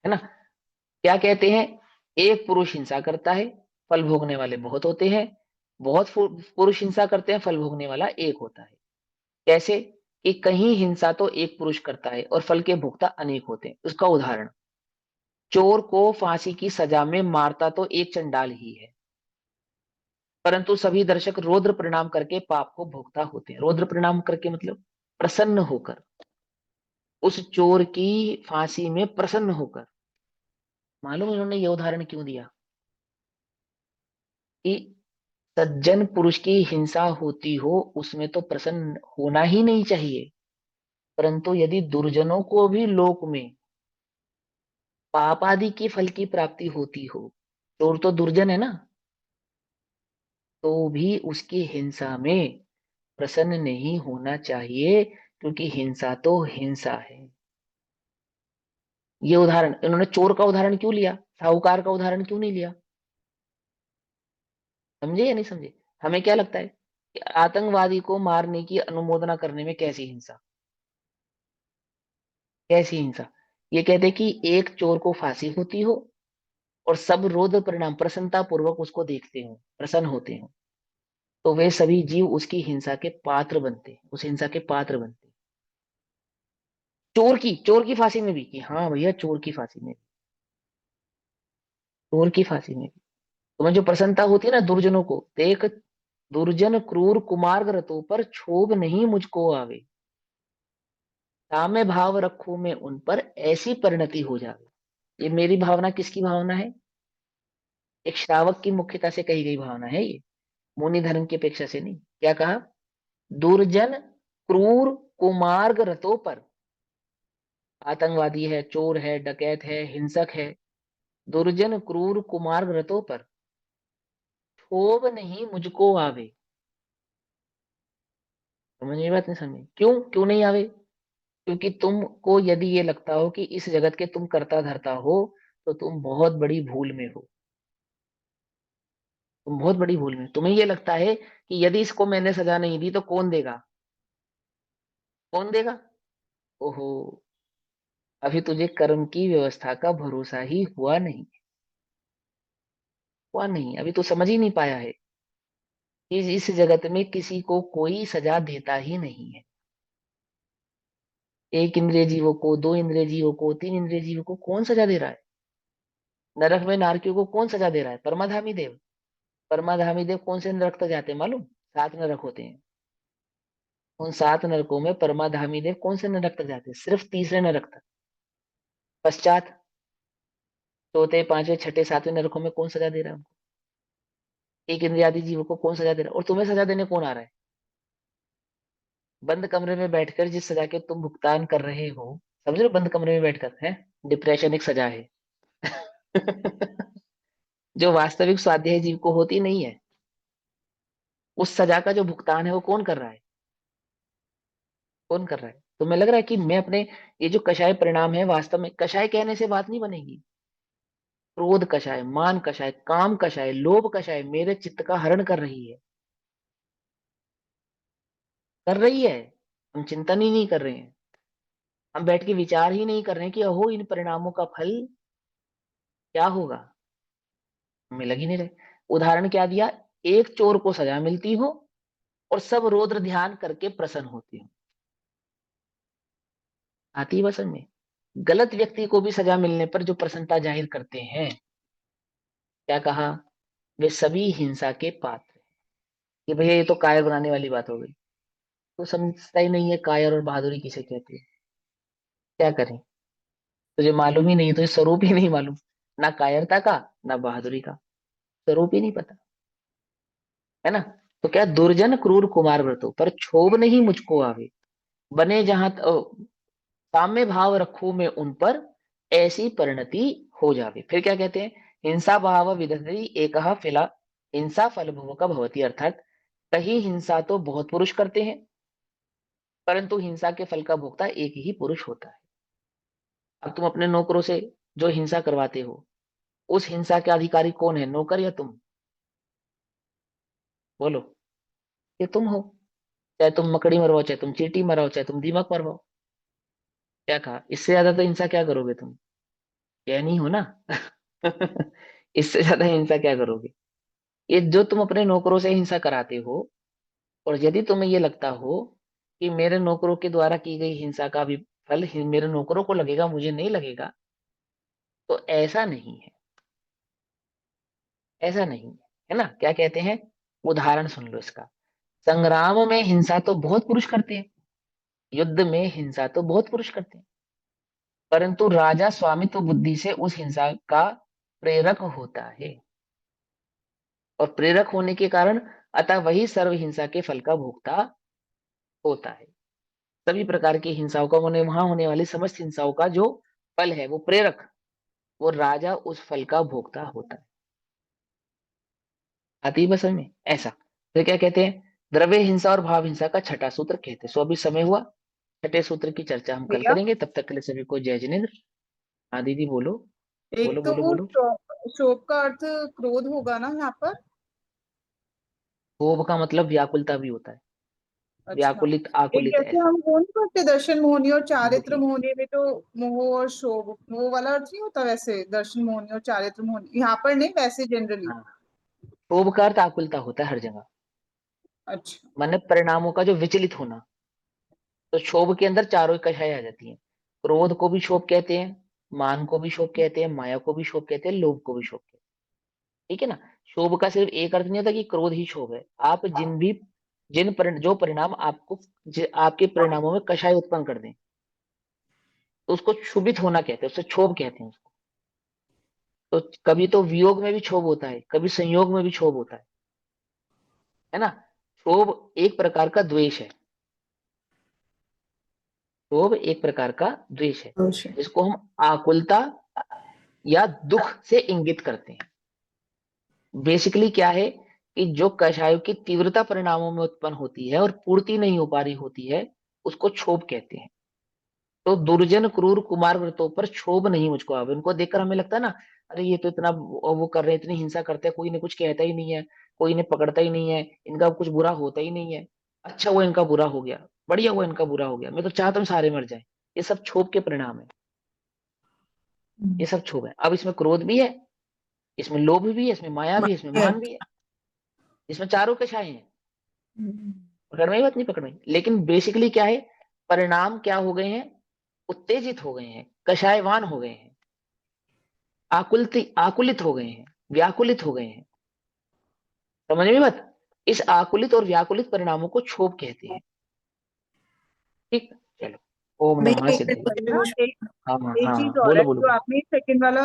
है ना। क्या कहते हैं? एक पुरुष हिंसा करता है, फल भोगने वाले बहुत होते हैं। बहुत पुरुष हिंसा करते हैं, फल भोगने वाला एक होता है। कैसे? कि कहीं हिंसा तो एक पुरुष करता है और फल के भोक्ता अनेक होते हैं। उसका उदाहरण, चोर को फांसी की सजा में मारता तो एक चंडाल ही है, परंतु सभी दर्शक रौद्र प्रणाम करके पाप को भोगता होते हैं। रौद्र प्रणाम करके मतलब प्रसन्न होकर, उस चोर की फांसी में प्रसन्न होकर। मालूम इन्होंने ये उदाहरण क्यों दिया? कि सज्जन पुरुष की हिंसा होती हो उसमें तो प्रसन्न होना ही नहीं चाहिए, परंतु यदि दुर्जनों को भी लोक में पाप आदि की फल की प्राप्ति होती हो, चोर तो दुर्जन है ना, तो भी उसकी हिंसा में प्रसन्न नहीं होना चाहिए, क्योंकि हिंसा तो हिंसा है। ये उदाहरण इन्होंने चोर का उदाहरण क्यों लिया, साहूकार का उदाहरण क्यों नहीं लिया? समझे या नहीं समझे? हमें क्या लगता है कि आतंकवादी को मारने की अनुमोदना करने में कैसी हिंसा, कैसी हिंसा? ये कहते कि एक चोर को फांसी होती हो और सब रोध परिणाम प्रसन्नता पूर्वक उसको देखते हो, प्रसन्न होते हो, तो वे सभी जीव उसकी हिंसा के पात्र बनते हैं, उस हिंसा के पात्र बनते हैं। चोर की फांसी में भी, कि हाँ भैया चोर की फांसी में, चोर की फांसी में भी तुम्हें जो प्रसन्नता होती है ना दुर्जनों को देख, दुर्जन क्रूर कुमार्ग रतों पर क्षोभ नहीं मुझको आवे, साम्य भाव रखूं मैं उन पर ऐसी परिणति हो जावे। ये मेरी भावना किसकी भावना है? एक श्रावक की मुख्यता से कही गई भावना है ये, मुनि धर्म की अपेक्षा से नहीं। क्या कहा? दुर्जन क्रूर कुमार्ग रतों पर, आतंकवादी है, चोर है, डकैत है, हिंसक है, दुर्जन क्रूर कुमार्ग रतों पर क्षोभ नहीं मुझको आवे। समझ में बात नहीं? समझे क्यों क्यों नहीं आवे? क्योंकि तुमको यदि ये लगता हो कि इस जगत के तुम करता धरता हो, तो तुम बहुत बड़ी भूल में हो। तुम बहुत बड़ी भूल में हो। तुम्हें ये लगता है कि यदि इसको मैंने सजा नहीं दी तो कौन देगा? कौन देगा? ओहो, अभी तुझे कर्म की व्यवस्था का भरोसा ही हुआ नहीं, हुआ नहीं, अभी तो समझ ही नहीं पाया है कि इस जगत में किसी को कोई सजा देता ही नहीं है। एक इंद्रिय जीवों को, दो इंद्रिय जीवों को, तीन इंद्रिय जीवों को कौन सजा दे रहा है? नरक में नारकियों को कौन सजा दे रहा है? परमाधामी देव। परमाधामी देव कौन से नरक तक जाते हैं मालूम? 7 नरक होते हैं। उन 7 नरकों में परमाधामी देव कौन से नरक तक जाते हैं? सिर्फ तीसरे नरक तक। पश्चात चौथे, पांचवे, छठे, सातवें नरकों में कौन सजा दे रहा है उनको? एक इंद्रियादि जीवों को कौन सजा दे रहा है? और तुम्हें सजा देने कौन आ रहा है? बंद कमरे में बैठकर जिस सजा के तुम भुगतान कर रहे हो, समझ रहे हो? बंद कमरे में बैठकर है, डिप्रेशन एक सजा है। जो वास्तविक स्वाध्याय जीव को होती नहीं है, उस सजा का जो भुगतान है वो कौन कर रहा है? कौन कर रहा है? तुम्हें लग रहा है कि मैं अपने, ये जो कषाय परिणाम है, वास्तव में कषाय कहने से बात नहीं बनेगी। क्रोध कषाय, मान कषाय, काम कषाय, लोभ कषाय मेरे चित्त का हरण कर रही है, कर रही है। हम चिंतन ही नहीं कर रहे हैं, हम बैठ के विचार ही नहीं कर रहे हैं कि अहो इन परिणामों का फल क्या होगा। हमें लग ही नहीं रहे। उदाहरण क्या दिया? एक चोर को सजा मिलती हो और सब रौद्र ध्यान करके प्रसन्न होती हो। आती है बस में। गलत व्यक्ति को भी सजा मिलने पर जो प्रसन्नता जाहिर करते हैं, क्या कहा? वे सभी हिंसा के पात्र हैं। कि भैया ये तो कायर बनाने वाली बात हो गई। तो समझता ही नहीं है कायर और बहादुरी किसे कहते हैं। क्या करें? तुझे मालूम ही नहीं, तुझे स्वरूप ही नहीं मालूम, ना कायरता का ना बहादुरी का, स्वरूप ही नहीं पता, है ना? तो क्या, दुर्जन क्रूर कुमार व्रतो पर क्षोभ नहीं मुझको आवे, बने जहां साम्य भाव रखूं मैं उन पर ऐसी परिणति हो जावे। फिर क्या कहते हैं? हिंसा भाव विदधति एकः फिला, हिंसा फल भोग का भवती, अर्थात कहीं हिंसा तो बहुत पुरुष करते हैं, परंतु हिंसा के फल का भोक्ता एक ही पुरुष होता है। अब तुम अपने नौकरों से जो हिंसा करवाते हो, उस हिंसा के अधिकारी कौन है, नौकर या तुम? बोलो। ये तुम हो। चाहे तुम मकड़ी मरवाओ, चाहे तुम चींटी मरवाओ, चाहे तुम दीमक मरवाओ। क्या कहा? इससे ज्यादा तो हिंसा क्या करोगे तुम? क्या नहीं हो ना? इससे ज्यादा हिंसा क्या करोगे? ये जो तुम अपने नौकरों से हिंसा कराते हो, और यदि तुम्हें ये लगता हो कि मेरे नौकरों के द्वारा की गई हिंसा का भी फल मेरे नौकरों को लगेगा, मुझे नहीं लगेगा, तो ऐसा नहीं है। ऐसा नहीं है, है ना? क्या कहते हैं? उदाहरण सुन लो इसका। संग्राम में हिंसा तो बहुत पुरुष करते हैं, युद्ध में हिंसा तो बहुत पुरुष करते हैं, परंतु राजा स्वामित्व बुद्धि से उस हिंसा का प्रेरक होता है, और प्रेरक होने के कारण अतः वही सर्व हिंसा के फल का भोक्ता होता है। सभी प्रकार की हिंसाओं का, होने वहां होने वाली समस्त हिंसाओं का जो फल है वो प्रेरक, वो राजा उस फल का भोक्ता होता है। आती है बस में ऐसा। तो क्या कहते हैं? द्रव्य हिंसा और भाव हिंसा का छठा सूत्र कहते हैं। सो अभी समय हुआ, छठे सूत्र की चर्चा हम कल भैया, करेंगे। तब तक के लिए सभी को जय जिनेन्द्र। हाँ दीदी बोलो। एक बोलो तो बोलो वो बोलो। शोक का अर्थ क्रोध होगा ना यहाँ पर। क्षोभ का मतलब व्याकुलता भी होता है। अच्छा। व्याकुलित, एक आकुलित, जैसे ऐसा। हम वो नहीं करते दर्शन मोहनी और चारित्र देखिए, मोहनी में, तो मोह और शोभ, वो वाला अर्थ नहीं होता वैसे, दर्शन मोहनी और चारित्र मोहनी यहाँ पर नहीं, वैसे जनरली। हाँ, क्षोभ का अर्थ आकुलता होता है हर जगह, अच्छा। माने परिणामों का जो विचलित होना। तो क्षोभ के अंदर चारों कषाय आ जाती हैं। क्रोध को भी क्षोभ कहते हैं, मान को भी क्षोभ कहते हैं, माया को भी क्षोभ कहते हैं, लोभ को भी क्षोभ कहते हैं। ठीक है ना। क्षोभ का सिर्फ एक अर्थ नहीं होता कि क्रोध ही क्षोभ है। आप जो परिणाम आपको, आपके परिणामों में कषाय उत्पन्न कर दें, तो उसको क्षुभित होना कहते हैं, उससे क्षोभ कहते हैं उसको। तो कभी तो वियोग में भी क्षोभ होता है, कभी संयोग में भी क्षोभ होता है ना। क्षोभ एक प्रकार का द्वेष है। क्षोभ एक प्रकार का द्वेष है, अवश्य। जिसको हम आकुलता या दुख से इंगित करते हैं। बेसिकली क्या है कि जो कषायों की तीव्रता परिणामों में उत्पन्न होती है और पूर्ति नहीं हो पा रही होती है, उसको क्षोभ कहते हैं। तो दुर्जन क्रूर कुमार व्रतों पर क्षोभ नहीं मुझको। अब इनको देखकर हमें लगता है ना, अरे ये तो इतना वो कर रहे हैं, इतनी हिंसा करते हैं, कोई ने कुछ कहता ही नहीं है, कोई ने पकड़ता ही नहीं है, इनका कुछ बुरा होता ही नहीं है। अच्छा हुआ इनका बुरा हो गया, बढ़िया हुआ इनका बुरा हो गया, मैं तो चाहता हूँ सारे मर जाए। ये सब क्षोभ के परिणाम है। ये सब क्षोभ है। अब इसमें क्रोध भी है, इसमें लोभ भी है, इसमें माया भी है, इसमें मान भी है, इसमें चारों कषाय हैं। पकड़ में ही, बात नहीं पकड़ में, लेकिन बेसिकली क्या है, परिणाम क्या हो गए हैं, उत्तेजित हो गए हैं, कषायवान हो गए हैं, आकुलित हो गए हैं, व्याकुलित हो गए हैं। समझ में बात। इस आकुलित और व्याकुलित परिणामों को क्षोभ कहते हैं। ठीक। चलो, ओम नमः भैया एक सिद्धि। मिनट ना, एक हाँ हाँ एक हाँ चीज हाँ, और है, बोलो बोलो जो बोलो। आपने सेकंड वाला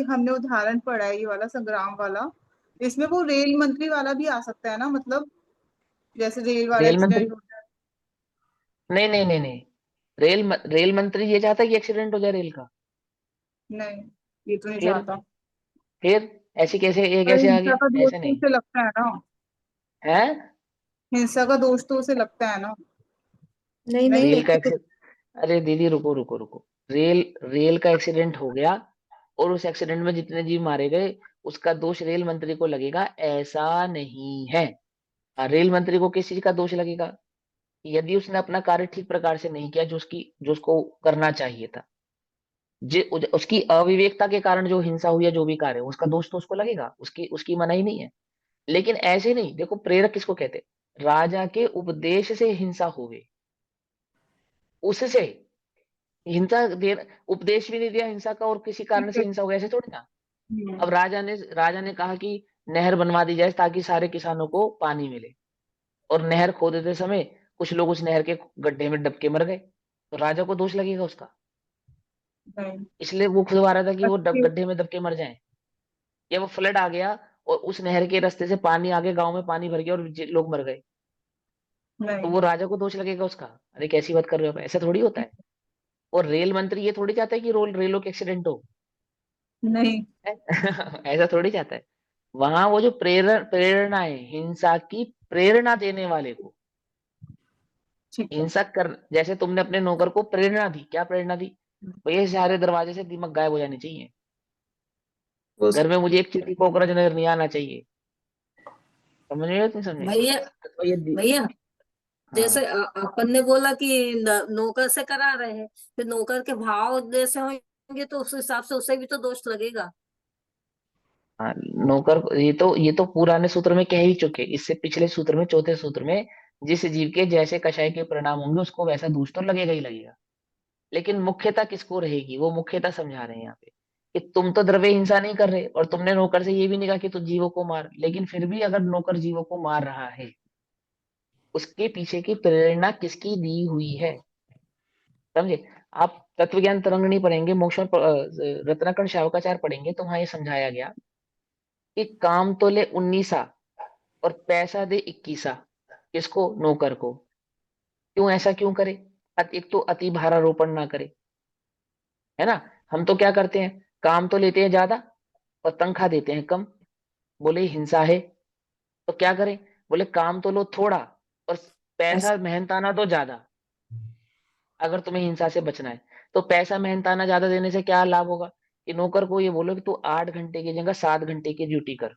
हमने उदाहरण पढ़ा है, ये वाला संग्राम वाला, इसमें वो रेल मंत्री वाला भी आ सकता है ना, मतलब जैसे रेल वाला रेल मंत्री, एक्सीडेंट होता है। नहीं नहीं नहीं नहीं, रेल मंत्री ये चाहता है कि एक्सीडेंट हो जाए रेल का। नहीं, ये तो नहीं फिर चाहता। फिर ऐसे कैसे, ये पर कैसे आ हिंसा गया, का दोष ऐसे तो नहीं उसे लगता है ना। है। हिंसा का दोष तो उसे लगता है ना। नहीं नहीं, रेल का अरे दीदी, रुको रुको रुको। रेल का एक्सीडेंट हो गया, और उस एक्सीडेंट में जितने जीव मारे गए, उसका दोष रेल मंत्री को लगेगा, ऐसा नहीं है। रेल मंत्री को किस चीज का दोष लगेगा? यदि उसने अपना कार्य ठीक प्रकार से नहीं किया, जो उसको करना चाहिए था, उसकी अविवेकता के कारण जो हिंसा हुई है, जो भी कार्य, उसका दोष तो उसको लगेगा, उसकी उसकी मनाही नहीं है। लेकिन ऐसे नहीं, देखो प्रेरक किसको कहते हैं? राजा के उपदेश से हिंसा हुई, उससे हिंसा दे, उपदेश भी नहीं दिया हिंसा का, और किसी ठीक कारण से है। हिंसा हो गया, ऐसे थोड़ी ना। हम्म। अब राजा ने कहा कि नहर बनवा दी जाए ताकि सारे किसानों को पानी मिले, और नहर खोदते समय कुछ लोग उस नहर के गड्ढे में डब के मर गए, तो राजा को दोष लगेगा उसका। नहीं। इसलिए वो खुदवा रहा था कि वो अच्छी। गड्ढे में दब के मर जाएं। या वो फ्लड आ गया और उस नहर के रास्ते से पानी आगे गांव में पानी भर गया और लोग मर गए, तो नहीं वो राजा को दोष लगेगा उसका। अरे कैसी बात कर रहे हो आप, ऐसा थोड़ी होता है। और रेल मंत्री ये थोड़ी चाहता है कि रेलों के एक्सीडेंट हो। नहीं। है? ऐसा थोड़ी चाहता है। वहां वो जो प्रेरणा है, हिंसा की प्रेरणा देने वाले को, ठीक है। हिंसा कर, जैसे तुमने अपने नौकर को प्रेरणा दी, क्या प्रेरणा दी? भैया सारे दरवाजे से दीमक गायब हो जाने चाहिए, उस घर में मुझे एक चींटी कॉकरोच नजर नहीं आना चाहिए। समझ में नहीं समझे? भैया तो ये भैया हाँ जैसे अपन ने बोला कि नौकर से करा रहे हैं, फिर नौकर के भाव जैसे होंगे तो उस हिसाब से उसे भी तो दोष लगेगा। हाँ, नौकर ये तो पुराने सूत्र में कह ही चुके, इससे पिछले सूत्र में, चौथे सूत्र में, जिस जीव के जैसे कषाय के परिणाम होंगे, उसको वैसा दूष तो लगेगा ही लगेगा। लेकिन मुख्यता किसको रहेगी, वो मुख्यता समझा रहे हैं यहाँ पे, कि तुम तो द्रव्य हिंसा नहीं कर रहे, और तुमने नौकर से ये भी नहीं कहा कि तू जीवों को मार, लेकिन फिर भी अगर नौकर जीवों को मार रहा है, उसके पीछे की प्रेरणा किसकी दी हुई है? समझे? आप तत्व ज्ञान तरंगिणी पढ़ेंगे, रत्नाकर्ण शावकाचार पढ़ेंगे, तो वहां ये समझाया गया कि काम तो ले 19 और पैसा दे 21। किसको? नौकर को। क्यों, ऐसा क्यों करे? एक तो अति भारारोपण ना करे, है ना। हम तो क्या करते हैं, काम तो लेते हैं ज्यादा और तनख्वाह देते हैं कम। बोले हिंसा है, तो क्या करें? बोले काम तो लो थोड़ा और पैसा मेहनताना दो ज्यादा। अगर तुम्हें हिंसा से बचना है, तो पैसा मेहनताना ज्यादा देने से क्या लाभ होगा? कि नौकर को ये बोलो कि तू 8 घंटे की जगह 7 घंटे की ड्यूटी कर,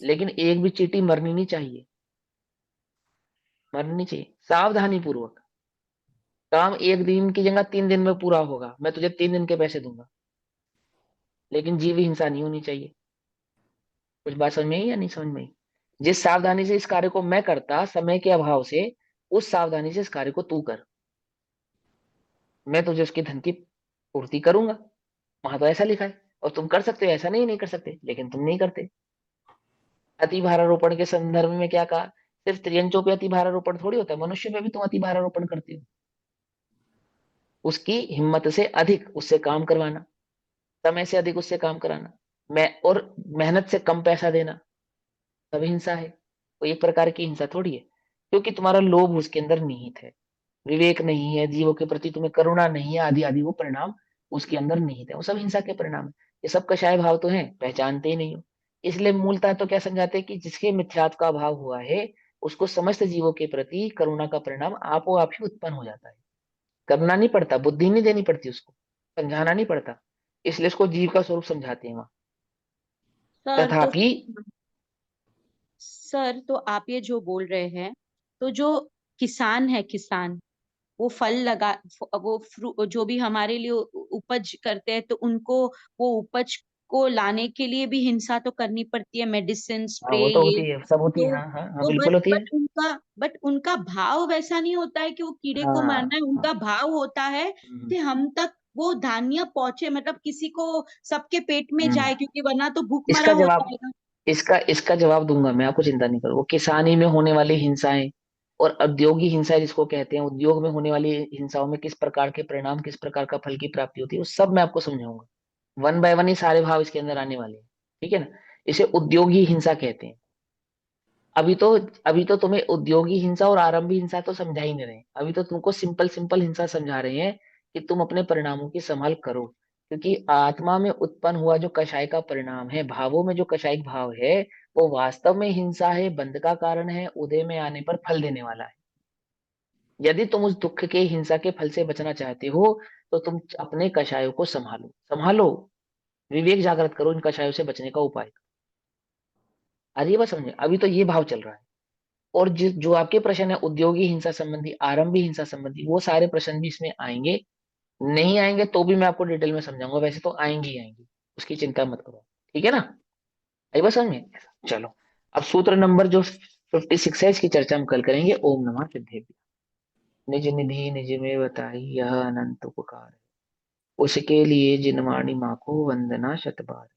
लेकिन एक भी चींटी मरनी नहीं चाहिए। मरना नहीं चाहिए। सावधानी पूर्वक काम 1 दिन की जगह 3 दिन में पूरा होगा, मैं तुझे 3 दिन के पैसे दूंगा, लेकिन जीव हिंसा नहीं होनी चाहिए। कुछ बात समझ में आई या नहीं समझ में आई? जिस सावधानी से इस कार्य को मैं करता समय के अभाव से, उस सावधानी से इस कार्य को तू कर, मैं तुझे उसके धन की पूर्ति करूंगा। वहां तो ऐसा लिखा है। और तुम कर सकते हो, ऐसा नहीं कर सकते, लेकिन तुम नहीं करते। अति भारारोपण के संदर्भ में क्या कहा? सिर्फ त्रियंचों पे अति भारारोपण थोड़ी होता है, मनुष्य पे भी तुम अति भारारोपण करते हो। उसकी हिम्मत से अधिक उससे काम करवाना, समय से अधिक उससे काम कराना, मैं और मेहनत से कम पैसा देना, सब हिंसा है। कोई एक प्रकार की हिंसा थोड़ी है, क्योंकि तुम्हारा लोभ उसके अंदर निहित है, विवेक नहीं है, जीवों के प्रति तुम्हें करुणा नहीं है, आदि आदि वो परिणाम उसके अंदर निहित है, वो सब हिंसा के परिणाम है। ये सब कषाय भाव तो है, पहचानते ही नहीं हो। इसलिए मूलतः तो क्या समझाते हैं कि जिसके मिथ्यात्व का भाव हुआ है, उसको समस्त जीवों के प्रति करुणा का परिणाम आपो आप ही उत्पन्न हो जाता है। करना नहीं पड़ता, बुद्धि नहीं देनी पड़ती उसको, समझाना नहीं पड़ता, इसलिए उसको जीव का स्वरूप समझाते हैं वहां। सर तो तथापि सर तो आप ये जो बोल रहे हैं, तो जो किसान है, किसान वो फल लगा, जो भी हमारे लिए उपज करते हैं, तो उनको वो उपज को लाने के लिए भी हिंसा तो करनी पड़ती है, मेडिसिन हाँ, स्प्रे वो तो ये। होती है, सब होती है, तो हाँ हाँ हाँ, तो बिल्कुल होती है। बट उनका भाव वैसा नहीं होता है कि वो कीड़े को हाँ मारना है, हाँ। उनका भाव होता है हम्म, कि हम तक वो धान्य पहुंचे, मतलब किसी को, सबके पेट में हम्म। जाए, क्योंकि वरना तो भूखमरा इसका हो जवाब जाएगा। इसका जवाब दूंगा मैं, आपको चिंता नहीं करो। वो किसानी में होने वाली हिंसाएं और औद्योगिक हिंसा जिसको कहते हैं, उद्योग में होने वाली हिंसाओं में किस प्रकार के परिणाम, किस प्रकार का फल की प्राप्ति होती है, वो सब मैं आपको समझाऊंगा। वन बाय वन ही सारे भाव इसके अंदर आने वाले हैं, ठीक है ना। इसे उद्योगी हिंसा कहते हैं। अभी तो अभी तो तुम्हें उद्योगी हिंसा और आरंभी हिंसा तो समझा ही नहीं रहे, अभी तो तुमको सिंपल सिंपल हिंसा समझा रहे हैं कि तुम अपने परिणामों की संभाल करो। क्योंकि आत्मा में उत्पन्न हुआ जो कषाय का परिणाम है, भावों में जो कषायिक भाव है, वो वास्तव में हिंसा है, बंध का कारण है, उदय में आने पर फल देने वाला है। यदि तुम उस दुख के हिंसा के फल से बचना चाहते हो, तो तुम अपने कषायों को संभालो, संभालो, विवेक जागृत करो, इन कषायों से बचने का उपाय। अरे बस समझे, अभी तो ये भाव चल रहा है। और जो आपके प्रश्न है उद्योगी हिंसा संबंधी, आरंभी हिंसा संबंधी, वो सारे प्रश्न भी इसमें आएंगे। नहीं आएंगे तो भी मैं आपको डिटेल में समझाऊंगा, वैसे तो आएंगे ही आएंगे, उसकी चिंता मत करो, ठीक है ना। आई बात समझ में? चलो, अब सूत्र नंबर जो 56 है, इसकी चर्चा हम कल करेंगे। ओम नमः सिद्धेभ्य। निज निधि निज में बताई, यह अनंत उपकार है, उसके लिए जिनवाणी माँ को वंदना शत बार।